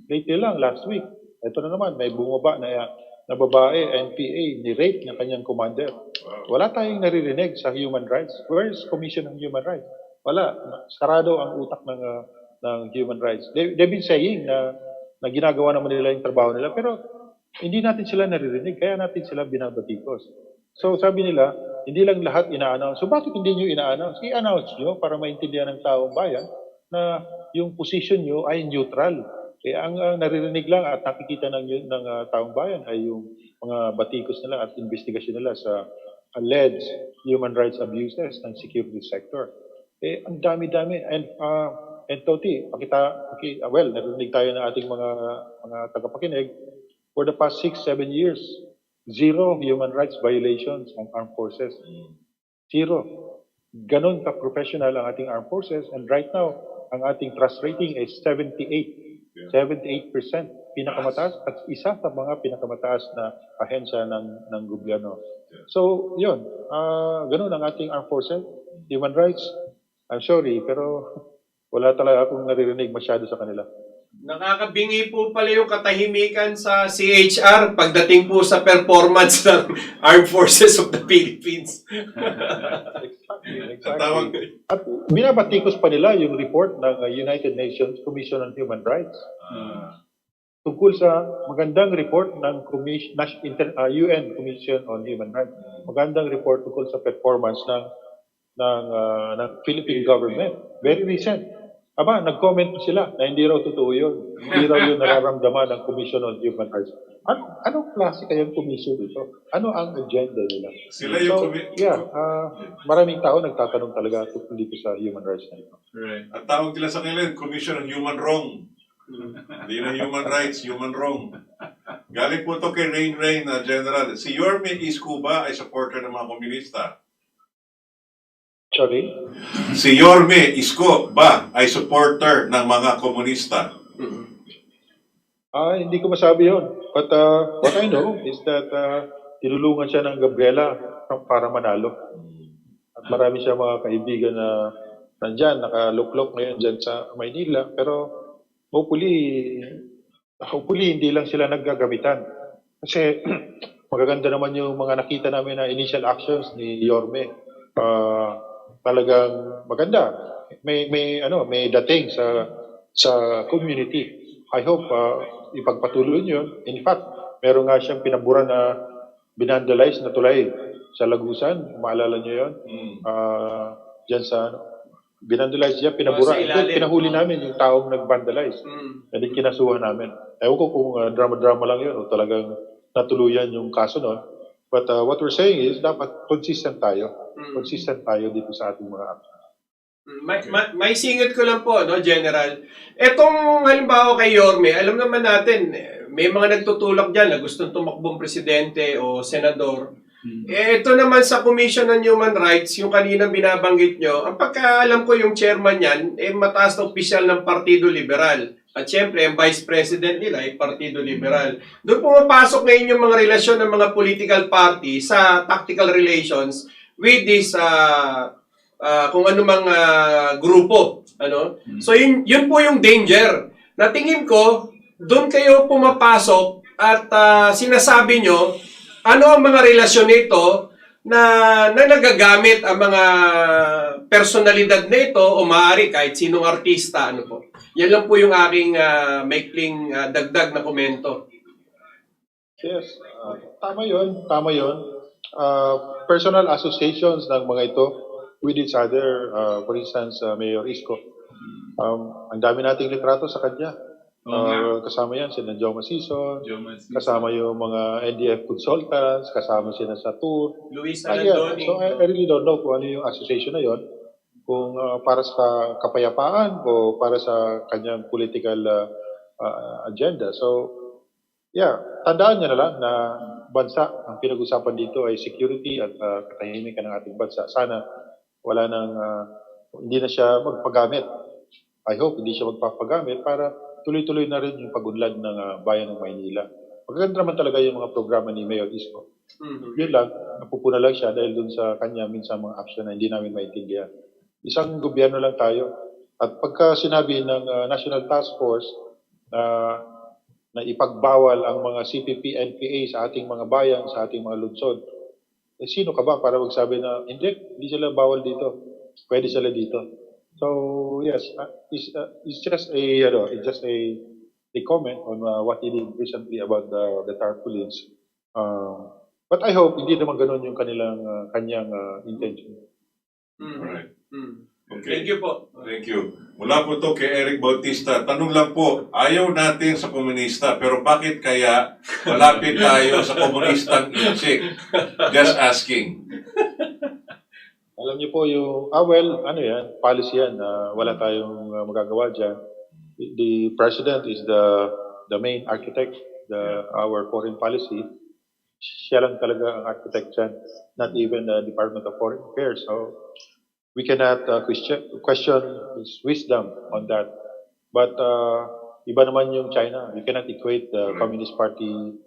D: Lately lang, last week, ito na naman, may bumaba na babae, NPA, ni-rape ng kanyang commander.
C: Wow.
D: Wala tayong naririnig sa human rights. Where is Commission on Human Rights? Wala. Sarado ang utak ng human rights. They've been saying na ginagawa naman nila yung trabaho nila, pero hindi natin sila naririnig, kaya natin sila binabatikos. So sabi nila, hindi lang lahat ina-announce. So bakit hindi nyo ina-announce? I-announce nyo para maintindihan ng taong bayan na yung position nyo ay neutral. Ang naririnig lang at nakikita ng taong bayan ay yung mga batikos nila at investigasyon nila sa alleged human rights abuses ng security sector. Ang dami-dami. And Toti, narinig tayo ng ating mga tagapakinig, for the past 6-7 years, zero human rights violations ng armed forces. Zero. Ganon ka-professional ang ating armed forces, and right now, ang ating trust rating is 78%. Pinakamataas at isa sa mga pinakamataas na ahensya ng gobyerno. So, yun. Ganon ang ating armed forces. Human rights, I'm sorry, pero wala talaga akong naririnig masyado sa kanila.
A: Nakakabingi po pala yung katahimikan sa CHR pagdating po sa performance ng Armed Forces of the Philippines.
D: Exactly. At binabatikos pa nila yung report ng United Nations Commission on Human Rights. Tungkol sa magandang report ng UN Commission on Human Rights. Magandang report tungkol sa performance ng Philippine government. Very recent. Nag-comment sila na hindi raw totoo yun. Hindi raw yun nararamdaman ng Commission on Human Rights. Anong klase kayang commission ito? Ano ang agenda nila?
C: Sila yung
D: maraming tao nagtatanong talaga tungkol dito sa human rights na ito.
B: Right.
C: Ang tawag nila sa kanila, Commission on Human Wrong. Hindi na human rights, human wrong. Galing po ito kay Rain General. Si Yorme Isko ba ay supporter ng mga komunista?
D: Sorry?
C: Si Yorme Isko ba ay supporter ng mga komunista?
D: Hindi ko masabi yun. But what I know is that tinulungan siya ng Gabriela para manalo. At marami siya mga kaibigan na nandyan, nakaluklok ngayon dyan sa Maynila. Pero hopefully hindi lang sila naggagamitan. Kasi magaganda naman yung mga nakita namin na initial actions ni Yorme. Talagang maganda. May dating sa community. I hope ipagpatuloy niyo. In fact, meron nga siyang pinabura na binandalize na tulay sa Lagusan. Maalala niyo 'yon? Diyan sa binandalize niya, pinabura. Pinahuli namin yung taong nag-vandalize. And then kinasuhan namin. Ewan ko kung drama-drama lang 'yun o talagang natuluyan yung kaso noon. But what we're saying is dapat consistent tayo. Consistent tayo dito sa ating mga action.
A: May singit ko lang po, no, General. Etong halimbawa kay Yorme, alam naman natin, may mga nagtutulak dyan na gustong tumakbong presidente o senador. Ito naman sa Commission on Human Rights, yung kanina binabanggit nyo, ang pagkaalam ko yung chairman yan, mataas na opisyal ng Partido Liberal. At syempre, ang vice president nila ay Partido Liberal. Doon pumapasok ngayon yung mga relasyon ng mga political party sa tactical relations with this kung ano mang grupo. So yun po yung danger. Natingin ko, doon kayo pumapasok at sinasabi nyo, ano ang mga relasyon nito na nagagamit ang mga personalidad nito o maaari kahit sinong artista. Yan lang po yung aking maikling dagdag na komento.
D: Yes, tama yun. Personal associations ng mga ito with each other, for instance, Mayor Isko. Ang dami nating litrato sa kanya. Kasama yan sina Joe Masison, kasama yung mga NTF consultants, kasama sila sa tour.
A: Luis Alandoni.
D: So I really don't know kung ano yung association na yon, kung para sa kapayapaan o para sa kanyang political agenda. So, tandaan niya na lang na bansa, ang pinag-usapan dito ay security at katahimikan ng ating bansa. Sana hindi na siya magpagamit. I hope hindi siya magpapagamit para tuloy-tuloy na rin yung pag-unlad ng bayan ng Maynila. Magaganda naman talaga yung mga programa ni Mayor Isko. Yun lang, napupuna lang siya dahil dun sa kanya minsan mga action na hindi namin maintindihan. Isang gobyerno lang tayo. At pagka sinabi ng National Task Force na ipagbawal ang mga CPP, NPA sa ating mga bayan, sa ating mga lungsod, sino ka ba para magsabi na hindi sila bawal dito, pwede sila dito. So yes, it's just a comment on what he did recently about the tarpaulins. But I hope hindi naman ganun yung kanyang intention.
C: Right.
A: Thank you po.
C: Thank you. Mula po to kay Eric Bautista. Tanong lang po, ayaw natin sa komunista, pero bakit kaya malapit tayo sa komunistang incheck? Just asking.
D: Alam niyo po yung, well, ano yan, policy yan, wala tayong magagawa dyan. The president is the main architect, our foreign policy. Siya lang talaga ang architect dyan, not even the Department of Foreign Affairs. So, we cannot question his wisdom on that. But iba naman yung China. We cannot equate the Communist Party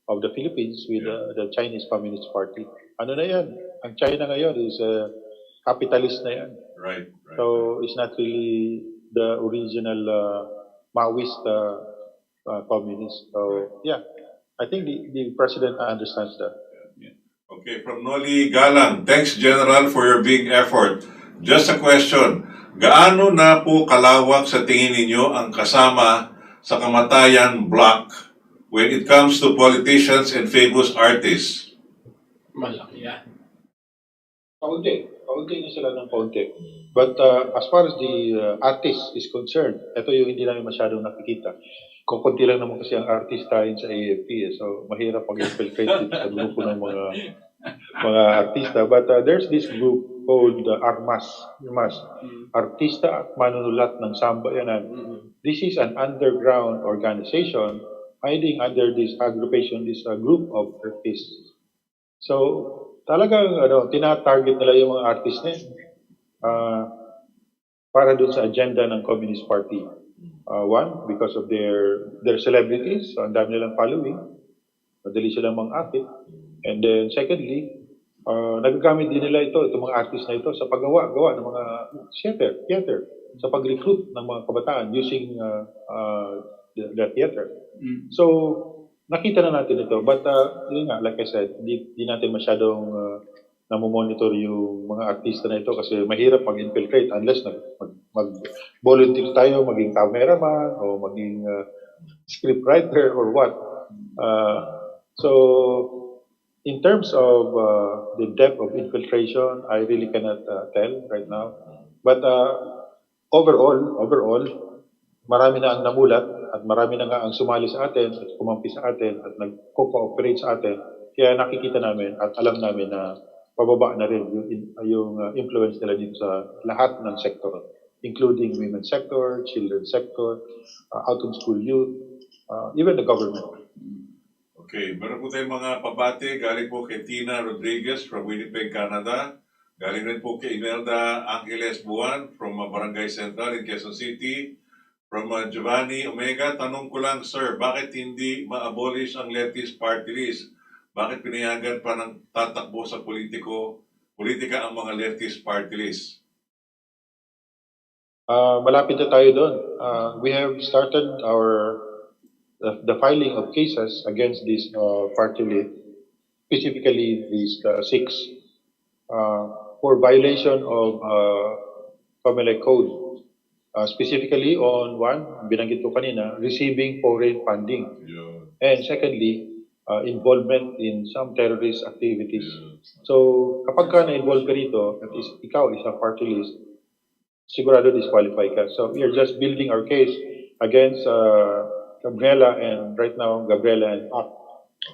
D: of the Philippines with the Chinese Communist Party. Ano na yan? Ang China ngayon is capitalist na yan.
C: Right.
D: So it's not really the original Maoist communist. So yeah, I think the president understands that.
C: Okay, from Noli Galang, thanks General for your big effort. Just a question, gaano na po kalawak sa tingin ninyo ang kasama sa kamatayan block when it comes to politicians and famous artists?
A: Malaki yan.
D: Paunti na sila ng paunti. But as far as the artist is concerned, ito yung hindi namin masyadong nakikita. Kukunti lang naman kasi ang artist tayo sa AFP, so mahirap pag-infiltrate dito sa grupo ng mga artista. But there's this group called ARMAS, Artista at Manunulat ng Sambayanan. This is an underground organization hiding under this aggregation, this group of artists. So talagang tina-target nila yung mga artist na yun, para dun sa agenda ng Communist Party. One, because of their celebrities, so ang dami nilang following, madali silang mangakit. And then secondly, nagagamit din nila itong mga artist na ito sa paggawa ng mga theater, sa pag-recruit ng mga kabataan using the theater. So, nakita na natin ito. But, yun nga, like I said, di natin masyadong namomonitor yung mga artista na ito kasi mahirap mag-infiltrate unless mag-volunteer tayo, maging cameraman o maging scriptwriter or what. So, in terms of the depth of infiltration, I really cannot tell right now. But overall, marami na ang namulat at marami na nga ang sumali sa atin at kumampi sa atin at nag-cooperate sa atin. Kaya nakikita namin at alam namin na pababa na rin yung influence nila dito sa lahat ng sektor, including women's sector, children's sector, out-of-school youth, even the government.
C: Okay, meron po tayong mga pabati. Galing po kay Tina Rodriguez from Winnipeg, Canada. Galing rin po kay Imelda Angeles Buwan from Barangay Central in Quezon City. From Giovanni Omega, tanong ko lang, sir, bakit hindi ma-abolish ang leftist party list? Bakit pinayagan pa ng tatakbo sa politika ang mga leftist party list?
D: Malapit na tayo doon. We have started the filing of cases against this party list, specifically these six, for violation of Comelec Code. Specifically on one, binanggit ko kanina, receiving foreign funding.
C: Yeah.
D: And secondly, involvement in some terrorist activities.
C: Yeah.
D: So, kapag ka na-involve ka rito, at ikaw is a party list, sigurado disqualify ka. So, we are just building our case against Gabriela and right now, Gabriela and Ak.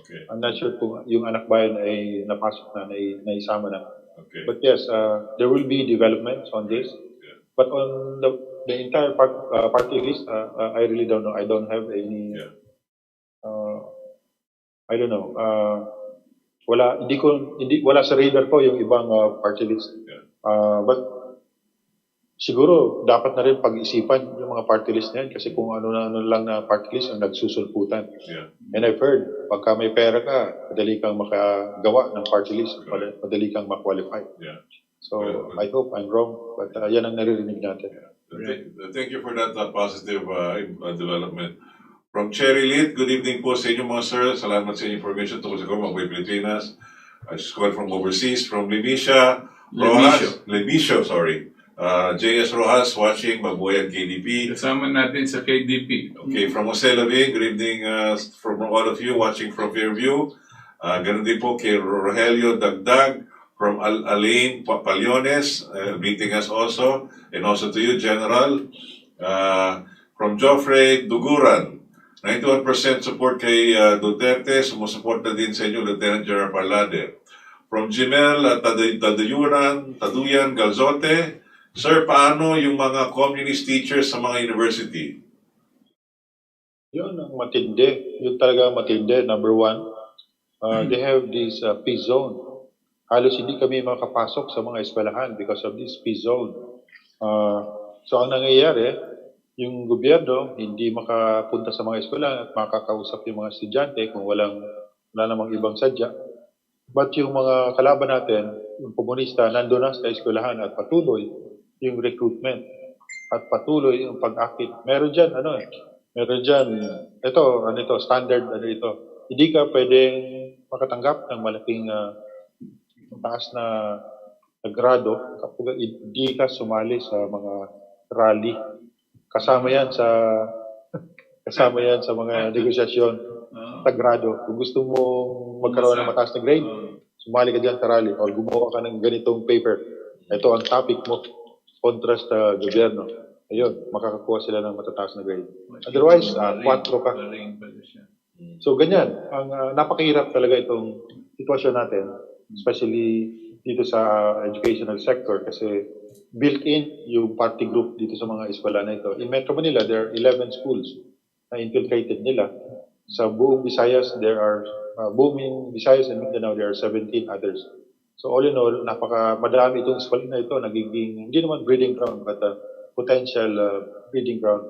C: Okay.
D: I'm not sure kung yung anak bayan ay napasok na, naisama na.
C: Okay.
D: But yes, there will be developments on this.
C: Yeah.
D: But on the entire party list, I really don't know. I don't have any.
C: Yeah.
D: I don't know. Wala sa radar ko yung ibang party list.
C: Yeah.
D: But siguro dapat na rin pag-isipan yung mga party list na yan kasi kung ano lang na party list ang nagsusulputan.
C: Yeah.
D: And I've heard, pagka may pera ka, madali kang makagawa ng party list, madali kang ma-qualify.
C: Yeah.
D: So, I hope I'm wrong, but yan ang naririnig natin.
C: Thank you for that positive development. From Cherry Lit, good evening po sa inyo mga sir. Salamat sa information tungkol sa Mabuhay Pilipinas. I just called from overseas, from Lemisha Rojas. Lemisho, sorry. JS Rojas watching Mabuhay KDP.
B: Kasama natin sa KDP.
C: Okay, from Jose Lavin, good evening from all of you watching from Fairview. Ganun din po kay Rogelio Dagdag from Alain Paliones, meeting us also, and also to you, General. From Joffrey Duguran, 91% support kay Duterte, sumusuport na din sa inyo, Lieutenant General Parlade. From Jimel Taduyan Galzote, Sir, paano yung mga communist teachers sa mga university?
D: Yun ang matindi. Yun talaga matindi. Number one, they have this peace zone. Halos hindi kami makapasok sa mga eskwelahan because of this peace zone. So ang nangyayari, yung gobyerno hindi makapunta sa mga eskwelahan at makakausap yung mga estudyante kung wala namang ibang sadya. But yung mga kalaban natin, yung komunista, nandun na sa eskwelahan at patuloy yung recruitment at patuloy yung pag-akit. Meron dyan, standard, hindi ka pwedeng makatanggap ng malaking taas na grado kapag hindi ka sumali sa mga rally. Kasama yan sa mga negosyasyon sa grado. Kung gusto mo magkaroon ng mataas na grade, sumali ka dyan sa rally or gumawa ka ng ganitong paper. Ito ang topic mo kontra sa gobyerno. Ayun, makakakuha sila ng matataas na grade. Otherwise, 4 ka. So, ganyan. Ang napakahirap talaga itong sitwasyon natin, especially dito sa educational sector kasi built-in yung party group dito sa mga eskwela na ito. In Metro Manila, there are 11 schools na infiltrated nila. Sa buong Visayas, there are booming Visayas and Mindanao, there are 17 others. So all in all, madami itong eskwela na ito, nagiging, hindi naman breeding ground, but potential breeding ground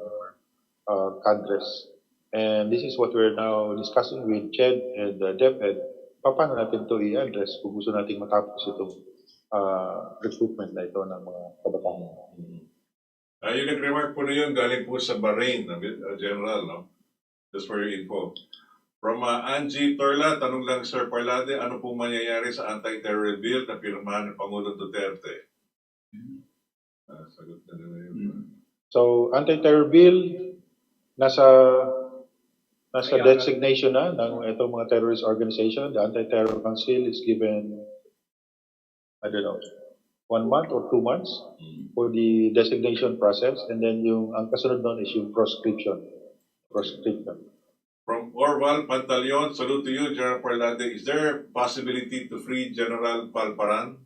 D: for cadres. And this is what we're now discussing with CHED and DepEd. Paano natin ito i-address kung gusto natin matapos itong recruitment na ito ng mga kabataan.
C: Yung nag-remark po na yun, galing po sa Bahrain, General, no? Just for your info. From Angie Torla, tanong lang Sir Parlade, ano pong mangyayari sa anti-terror bill na pirmahan ng Pangulong Duterte? Sagot na yun.
D: So, anti-terror bill, nasa designation na ng itong mga terrorist organization. The Anti-Terror Council is given, 1 month or 2 months for the designation process. And then ang kasunod nun is yung proscription.
C: From Orval Pantaleon, salute to you, General Parlade. Is there possibility to free General Palparan?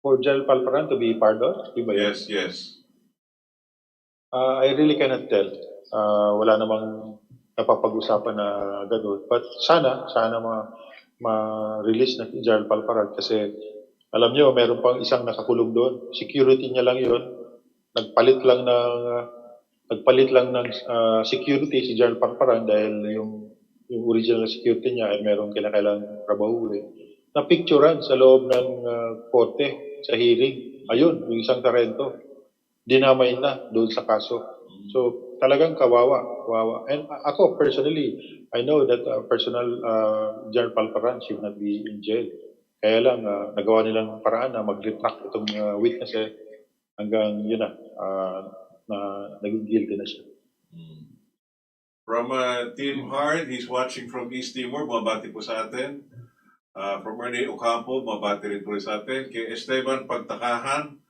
D: For General Palparan to be pardoned?
C: Yes.
D: I really cannot tell. Wala namang napapag-usapan na gano'n. But sana ma-release na General Palparan kasi alam nyo, meron pang isang nakakulong doon. Security niya lang yun. Nagpalit lang ng security si General Palparan dahil yung original security niya ay merong kailangang trabahuin. Na-picturean sa loob ng korte sa hearing. Ayun, yung isang Tarento. Dinamay na doon sa kaso. So, talagang kawawa. And ako, personally, I know that General Palparan should not be in jail. Kaya lang, nagawa nilang paraan na mag-retract itong witness hanggang yun na naging guilty na siya.
C: From Team Hard, he's watching from East Timor, mabati po sa atin. From Ernie Ocampo, mabati rin po sa atin. Kay Esteban Pagtakahan,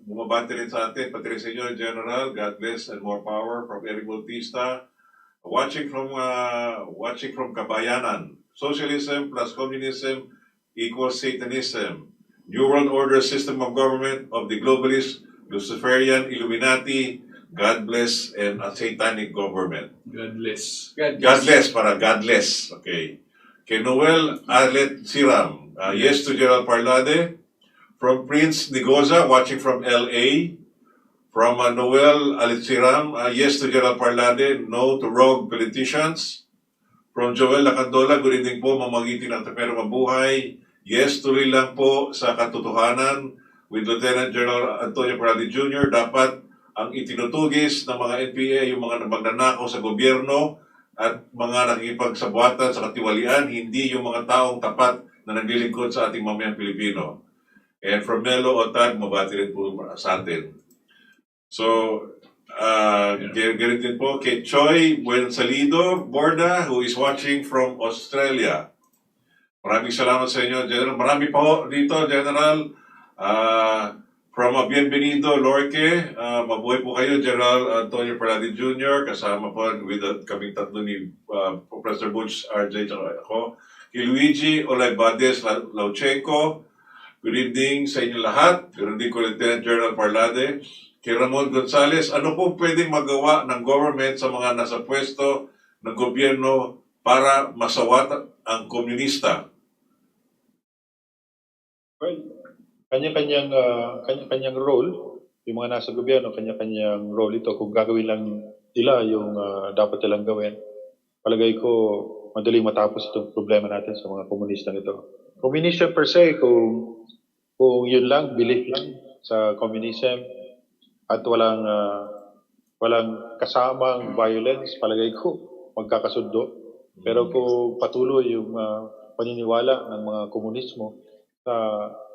C: bumabati rin sa atin, pati rin sa inyo, General, God bless and more power. From Eric Bautista, watching from Kabayanan, socialism plus communism equals Satanism. New World Order system of government of the globalist, Luciferian, Illuminati, God bless, and a satanic government.
B: Godless.
C: Godless. Okay. Kay Noel Arlet Siram, yes to General Parlade. From Prince Nigoza, watching from LA. From Noel Alitsiram, yes to General Parlade, no to rogue politicians. From Joel Lacandola, good evening po, mamagiting ng Tapero Mabuhay. Yes, tuloy lang po sa katotohanan with Lieutenant General Antonio Parlade Jr. Dapat ang itinutugis ng mga NPA, yung mga magnanakaw sa gobyerno at mga nakikipagsabuatan sa katiwalian, hindi yung mga taong tapat na naglilingkod sa ating mamayang Pilipino. And from Melo Otag, mabati rin po sa atin. So, ganun din po kay Choi Buensalido Borda, who is watching from Australia. Maraming salamat sa inyo, General. Marami pa ho dito, General. From Bienvenido, Lorque, mabuhay po kayo, General Antonio Parlade Jr., kasama po with kaming tatlo ni Professor Butch, RJ, at ako. Kay Luigi, Olay Valdes, Lauchenko, good evening sa inyo lahat. Good evening ko, Lieutenant General Parlade. Kay Ramon Gonzales, ano po pwedeng magawa ng government sa mga nasa pwesto ng gobyerno para masawat ang komunista?
D: Well, kanya-kanyang role, yung mga nasa gobyerno, kanya-kanyang role ito. Kung gagawin lang nila yung dapat nilang gawin, palagay ko madaling matapos itong problema natin sa mga komunista nito. Communism per se, kung yun lang, belief lang sa communism at walang kasamang violence, palagay ko magkakasundo. Pero kung patuloy yung paniniwala ng mga komunismo sa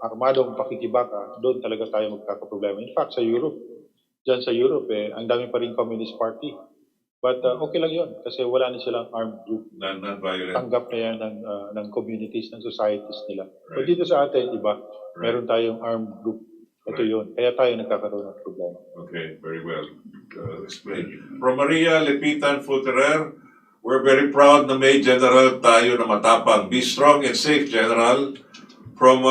D: armadong pakikibaka, doon talaga tayo magkakaproblema. In fact, sa Europe, dyan sa Europe, ang dami pa rin Communist Party. But okay lang yun, kasi wala na silang armed group.
C: Non-violent.
D: Tanggap na yan ng communities, ng societies nila.
C: Right.
D: But dito sa atin, iba,
C: Right.
D: meron tayong armed group. Ito
C: Right.
D: yun. Kaya tayo nagkakaroon ng problema.
C: Okay, very well explained. From Maria Lepitan Fulterer, we're very proud na may general tayo na matapang. Be strong and safe, General. From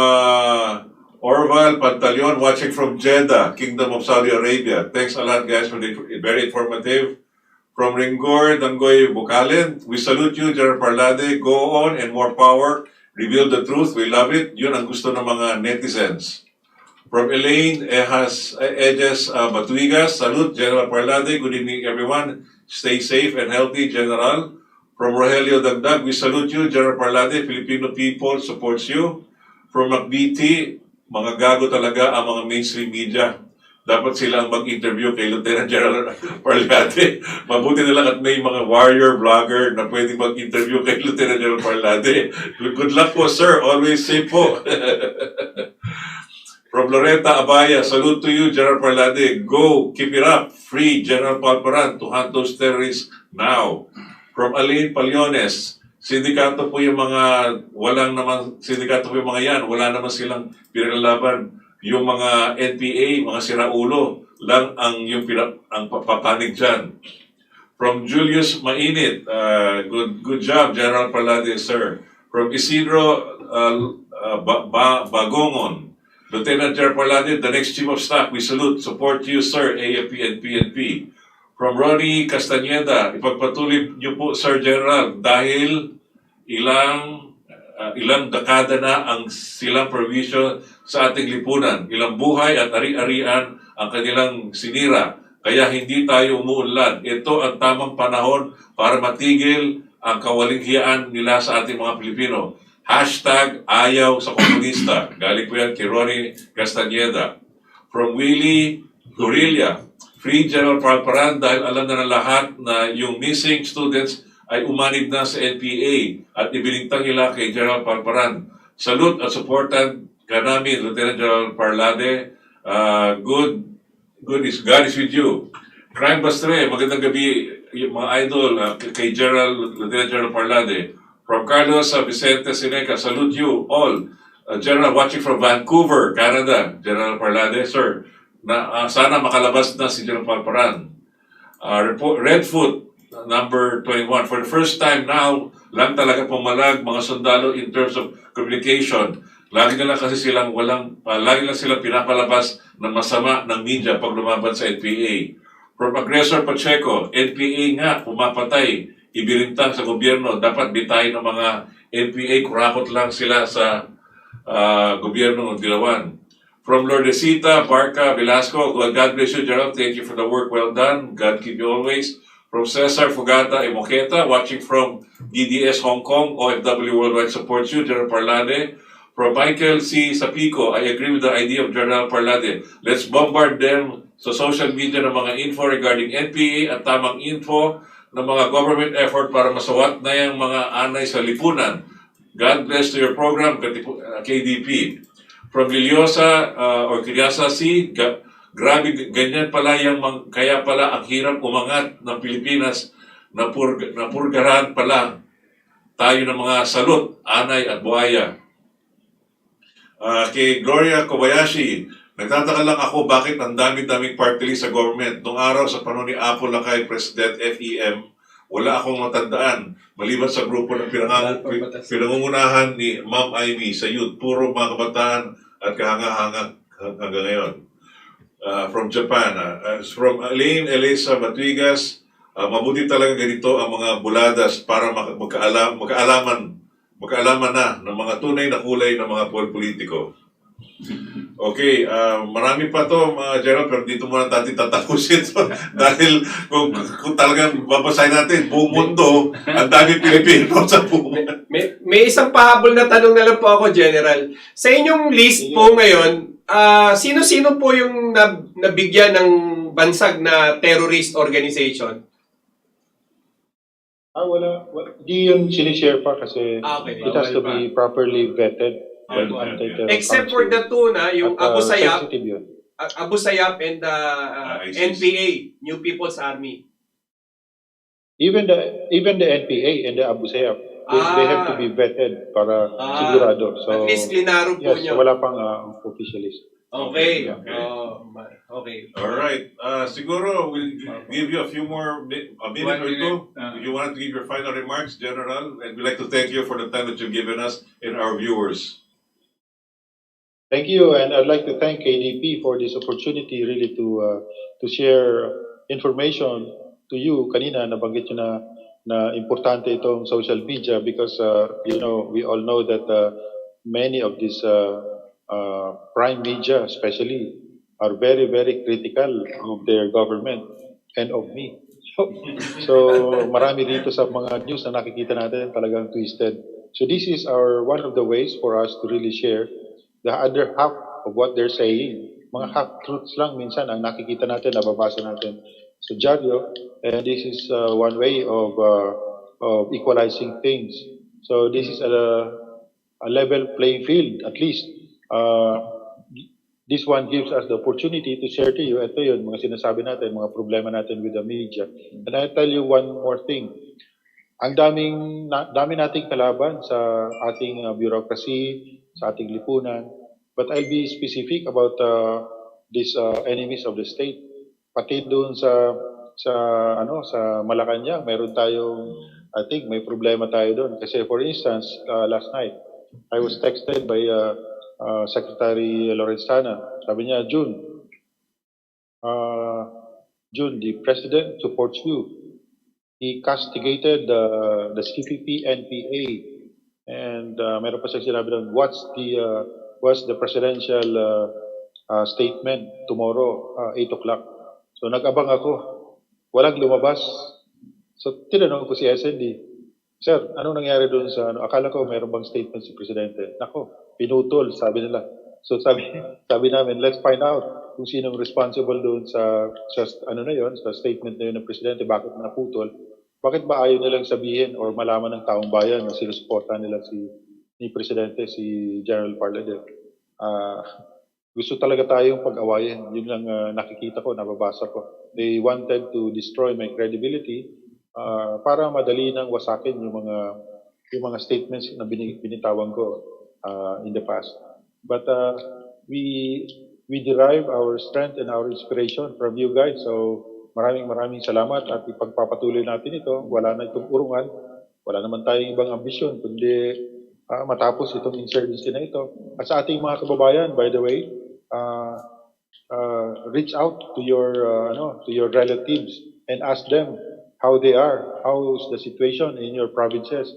C: Orval Pantaleon, watching from Jeddah, Kingdom of Saudi Arabia. Thanks a lot, guys, for the very informative. From Ringor, Dangoy Bukalin, we salute you, General Parlade. Go on and more power. Reveal the truth. We love it. Yun ang gusto ng mga netizens. From Elaine Ejes Batuigas, salute, General Parlade. Good evening, everyone. Stay safe and healthy, General. From Rogelio Dagdag, we salute you, General Parlade. Filipino people supports you. From McBT, mga gago talaga ang mga mainstream media. Dapat sila ang mag-interview kay Lieutenant General Parlade. Mabuti na lang at may mga warrior vlogger na pwede mag-interview kay Lieutenant General Parlade. Good luck po, sir. Always safe po. From Loretta Abaya, salute to you, General Parlade. Go, keep it up. Free General Palparan to hunt those terrorists now. From Aline Paliones, sindikato po yung mga, sindikato po yung mga yan, wala naman silang pinaglaban. Yung mga NPA, mga siraulo, lang ang papanig dyan. From Julius Mainit, good job, General Parlade, sir. From Isidro Bagongon, Lieutenant General Parlade, the next Chief of Staff, we salute, support you, sir, AFP and PNP. From Ronnie Castañeda, ipagpatuloy niyo po, Sir General, dahil ilang dekada na ang silang provision sa ating lipunan. Ilang buhay at ari-arian ang kanilang sinira. Kaya hindi tayo umuunlad. Ito ang tamang panahon para matigil ang kawalinghiyaan nila sa ating mga Pilipino. Hashtag ayaw sa komunista. Galing po yan kay Ronnie Castañeda. From Willie Gorilla, Free General Palparan dahil alam na ng lahat na yung missing students ay umanib na sa NPA at ibinintang nila kay General Palparan. Salute at supportan ka namin, Lieutenant General Parlade. God is with you. Crime Bastre, magandang gabi, yung mga idol, kay Lieutenant General Parlade. From Carlos Vicente Sineca, salute you all. General watching from Vancouver, Canada, General Parlade, sir. Sana makalabas na si General Palparan. Redfoot, number 21. For the first time now, lang talaga pumalag mga sundalo in terms of communication. Lagi na lang kasi lagi lang silang pinapalabas ng masama ng media pag lumaban sa NPA. From Aggressor Pacheco, NPA nga, pumapatay, ibirintang sa gobyerno, dapat bitayin ng mga NPA, kurakot lang sila sa gobyerno ng Dilawan. From Lordesita, Barca, Velasco, God bless you, General. Thank you for the work well done. God keep you always. From Cesar Fugata Emoqueta, watching from DDS Hong Kong, OFW Worldwide supports you, General Parlade. From Michael C. Sapico, I agree with the idea of General Parlade. Let's bombard them sa social media ng mga info regarding NPA at tamang info ng mga government effort para masawat na yung mga anay sa lipunan. God bless to your program, KDP. From Liliosa or Kiryasa C, grabe, ganyan pala kaya pala ang hirap umangat ng Pilipinas na purgaran pala tayo ng mga salot, anay at buhaya. Kay Gloria Kobayashi, nagtataka lang ako bakit ang dami-daming party list sa government. Nung araw sa panahon ni Apo Lakay, President FEM, wala akong matandaan. Maliban sa grupo ng pinangungunahan ni Ma'am Amy sa youth, puro mga kabataan at kahanga-hanga hanggang ngayon. From Japan, from Elaine Elisa Batuigas, mabuti talaga ganito ang mga buladas para magkaalaman na ng mga tunay na kulay ng mga politiko. Okay, marami pa to, Gerald, pero dito muna natin tatapusin to. Dahil kung talagang babasahin natin, buong mundo, ang dami Pilipino sa buong mundo.
A: May isang pahabol na tanong na lang po ako, General. Sa inyong list po ngayon, sino-sino po yung nabigyan ng bansag na terrorist organization?
D: Wala. Di yun sinishare pa kasi
A: Okay.
D: it has to be properly vetted by the anti-terror
A: Except for
D: council.
A: the two na, yung
D: At,
A: Abu Sayyaf,
D: sensitive yun.
A: Abu Sayyaf and the
C: ISIS.
A: NPA, New People's Army.
D: Even the NPA and the Abu Sayyaf, they have to be vetted para sigurado. So,
A: At least klinaro po
D: yes,
A: nyo.
D: so wala pang officialist.
A: Okay.
C: Okay.
A: Okay.
C: Alright, siguro we'll give you a few more, a minute or two. You want to give your final remarks, General? And we'd like to thank you for the time that you've given us and our viewers.
D: Thank you, and I'd like to thank KDP for this opportunity really to share information to you. Kanina nabanggit nyo na importante itong social media because we all know that many of these prime media especially are very, very critical of their government and of me. So marami dito sa mga news na nakikita natin talagang twisted. So this is one of the ways for us to really share the other half of what they're saying. Mga half-truths lang minsan ang nakikita natin, nababasa natin sa dyaryo. And this is one way of equalizing things. So this is a level playing field, at least. This one gives us the opportunity to share to you. Ito yun, mga sinasabi natin, mga problema natin with the media. And I'll tell you one more thing. Ang dami nating kalaban sa ating bureaucracy, sa ating lipunan. But I'll be specific about these enemies of the state. Pati doon sa Malacanang, meron tayong, I think may problema tayo doon. Kasi for instance, last night, I was texted by Secretary Lorenzana. Sabi niya, June, the President supports you. He castigated the CPP NPA. And meron pa siya sinabi doon, what's the presidential statement tomorrow, 8 o'clock. So nag-abang ako. Walang lumabas. So tinanong ko si SND, Sir, anong nangyari doon sa akala ko mayroon bang statement si Presidente? Nako, pinutol, sabi nila. So sabi namin, let's find out kung sinong responsible doon sa statement na yun ng Presidente, bakit naputol. Bakit ba ayaw nilang sabihin or malaman ng taong bayan na sinusuportahan nila ni Presidente, si General Parlade? Gusto talaga tayong pag-awayin. Yun lang nakikita ko, nababasa ko. They wanted to destroy my credibility para madali nang wasakin yung mga statements na binitawan ko in the past. But we derive our strength and our inspiration from you guys. So maraming salamat at ipagpapatuloy natin ito. Wala na itong urungan. Wala naman tayong ibang ambisyon kundi matapos itong insurgency na ito. At sa ating mga kababayan, by the way, reach out to your relatives and ask them how they are, how's the situation in your provinces.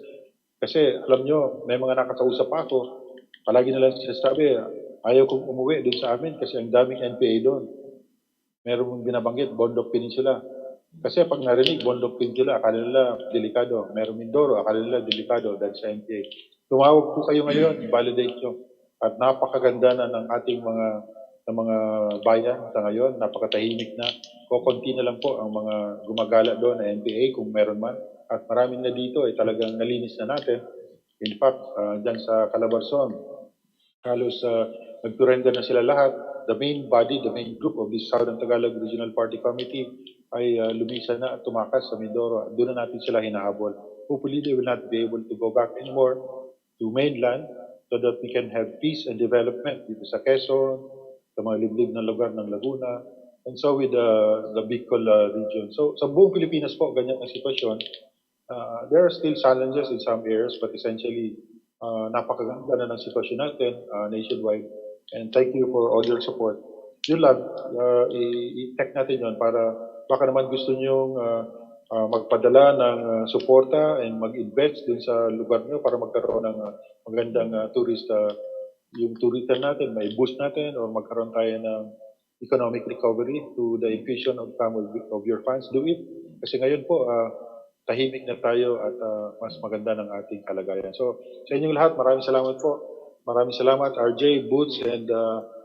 D: Kasi alam nyo, may mga nakakausap ako, palagi na lang sinasabi, ayaw kong umuwi doon sa amin kasi ang daming NPA doon. Meron mong binabanggit, Bondok Peninsula. Kasi pag narinig, Bondok Peninsula, akala nila delikado. Meron Mindoro, akala nila delikado dahil sa NPA. Tumawag po kayo ngayon, validate nyo. At napakaganda na ng ating mga bayan sa ngayon, napakatahimik na. Kukunti na lang po ang mga gumagala doon na NPA kung meron man. At maraming na dito ay talagang nalinis na natin. In fact, dyan sa Calabarzon, halos nagturenda na sila lahat. The main body, the main group of the Southern Tagalog Regional Party Committee ay lumisa na at tumakas sa Mindoro. Doon na natin sila hinahabol. hopefully they will not be able to go back anymore to mainland so that we can have peace and development dito sa Quezon, sa mga liblib na lugar ng Laguna, and so with the Bicol region. So sa buong Pilipinas po, ganyan ang sitwasyon. There are still challenges in some areas, but essentially, napakaganda na ng sitwasyon natin nationwide. And thank you for all your support. Yun lang, i-check natin yun para baka naman gusto nyong magpadala ng suporta and mag-invest dun sa lugar nyo para magkaroon ng magandang tourist, yung tourism natin, may boost natin or magkaroon tayo ng economic recovery to the infusion of some of your funds. Do it. Kasi ngayon po, tahimik na tayo at mas maganda ng ating kalagayan. So, sa inyong lahat, maraming salamat po. Maraming salamat, RJ, Butch, and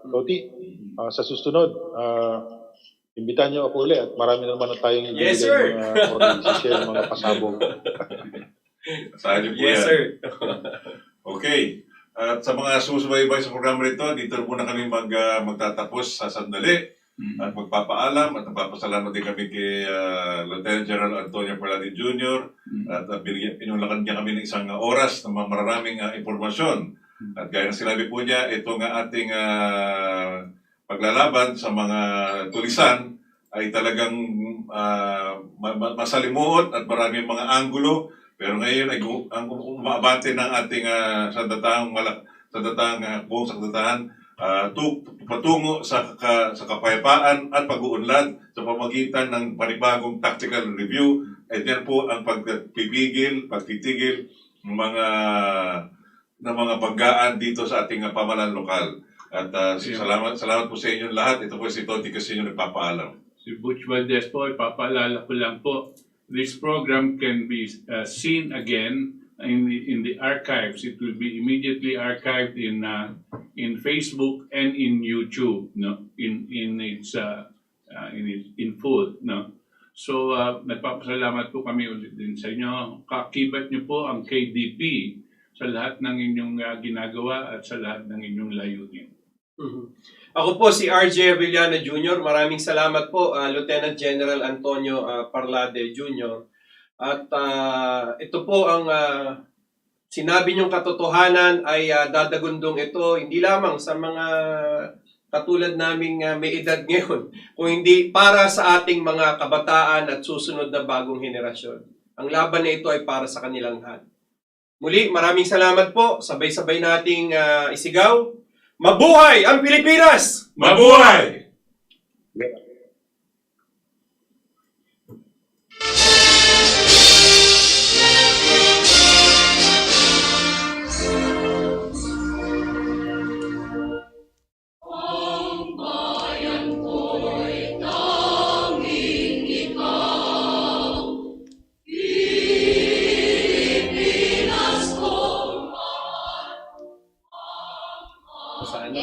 D: Toti. Sa susunod, imbitahan niyo ako ulit at marami naman tayong
A: Yes, sir.
D: share mga pasabog.
C: Yes,
A: sir.
C: Okay. At sa mga susubaybay sa programa nito, dito muna kami magtatapos sa sandali at magpapaalam at nagpapasalamat din kami kay Lieutenant General Antonio Parlade Jr. At pinulakan niya kami ng isang oras ng maraming impormasyon. At gaya ng sinabi po niya, ito nga ating paglalaban sa mga tulisan ay talagang masalimuot at maraming mga anggulo. Pero ngayon ay ang umabante ng ating sandatahang buong sandataan patungo sa kapayapaan at pag-uunlad sa pamagitan ng panibagong tactical review. At yan po ang pagtitigil ng mga banggaan dito sa ating pamahalaan lokal. At salamat po sa inyong lahat. Ito po si Toti Casiño nagpapaalam.
B: Si Butch Valdes po, ipapaalala ko lang po, this program can be seen again in the archives. It will be immediately archived in Facebook and in YouTube, no, in full, no. So nagpapasalamat po kami ulit din sa inyo. Kakibat niyo po ang KDP sa lahat ng inyong ginagawa at sa lahat ng inyong layunin.
A: Ako po si RJ Javellana Jr. Maraming salamat po, Lieutenant General Antonio Parlade Jr. At ito po ang sinabi niyong katotohanan ay dadagundong ito hindi lamang sa mga katulad naming may edad ngayon, kung hindi para sa ating mga kabataan at susunod na bagong henerasyon. Ang laban na ito ay para sa kanilang lahat. Muli, maraming salamat po. Sabay-sabay nating isigaw. Mabuhay ang Pilipinas!
C: Mabuhay!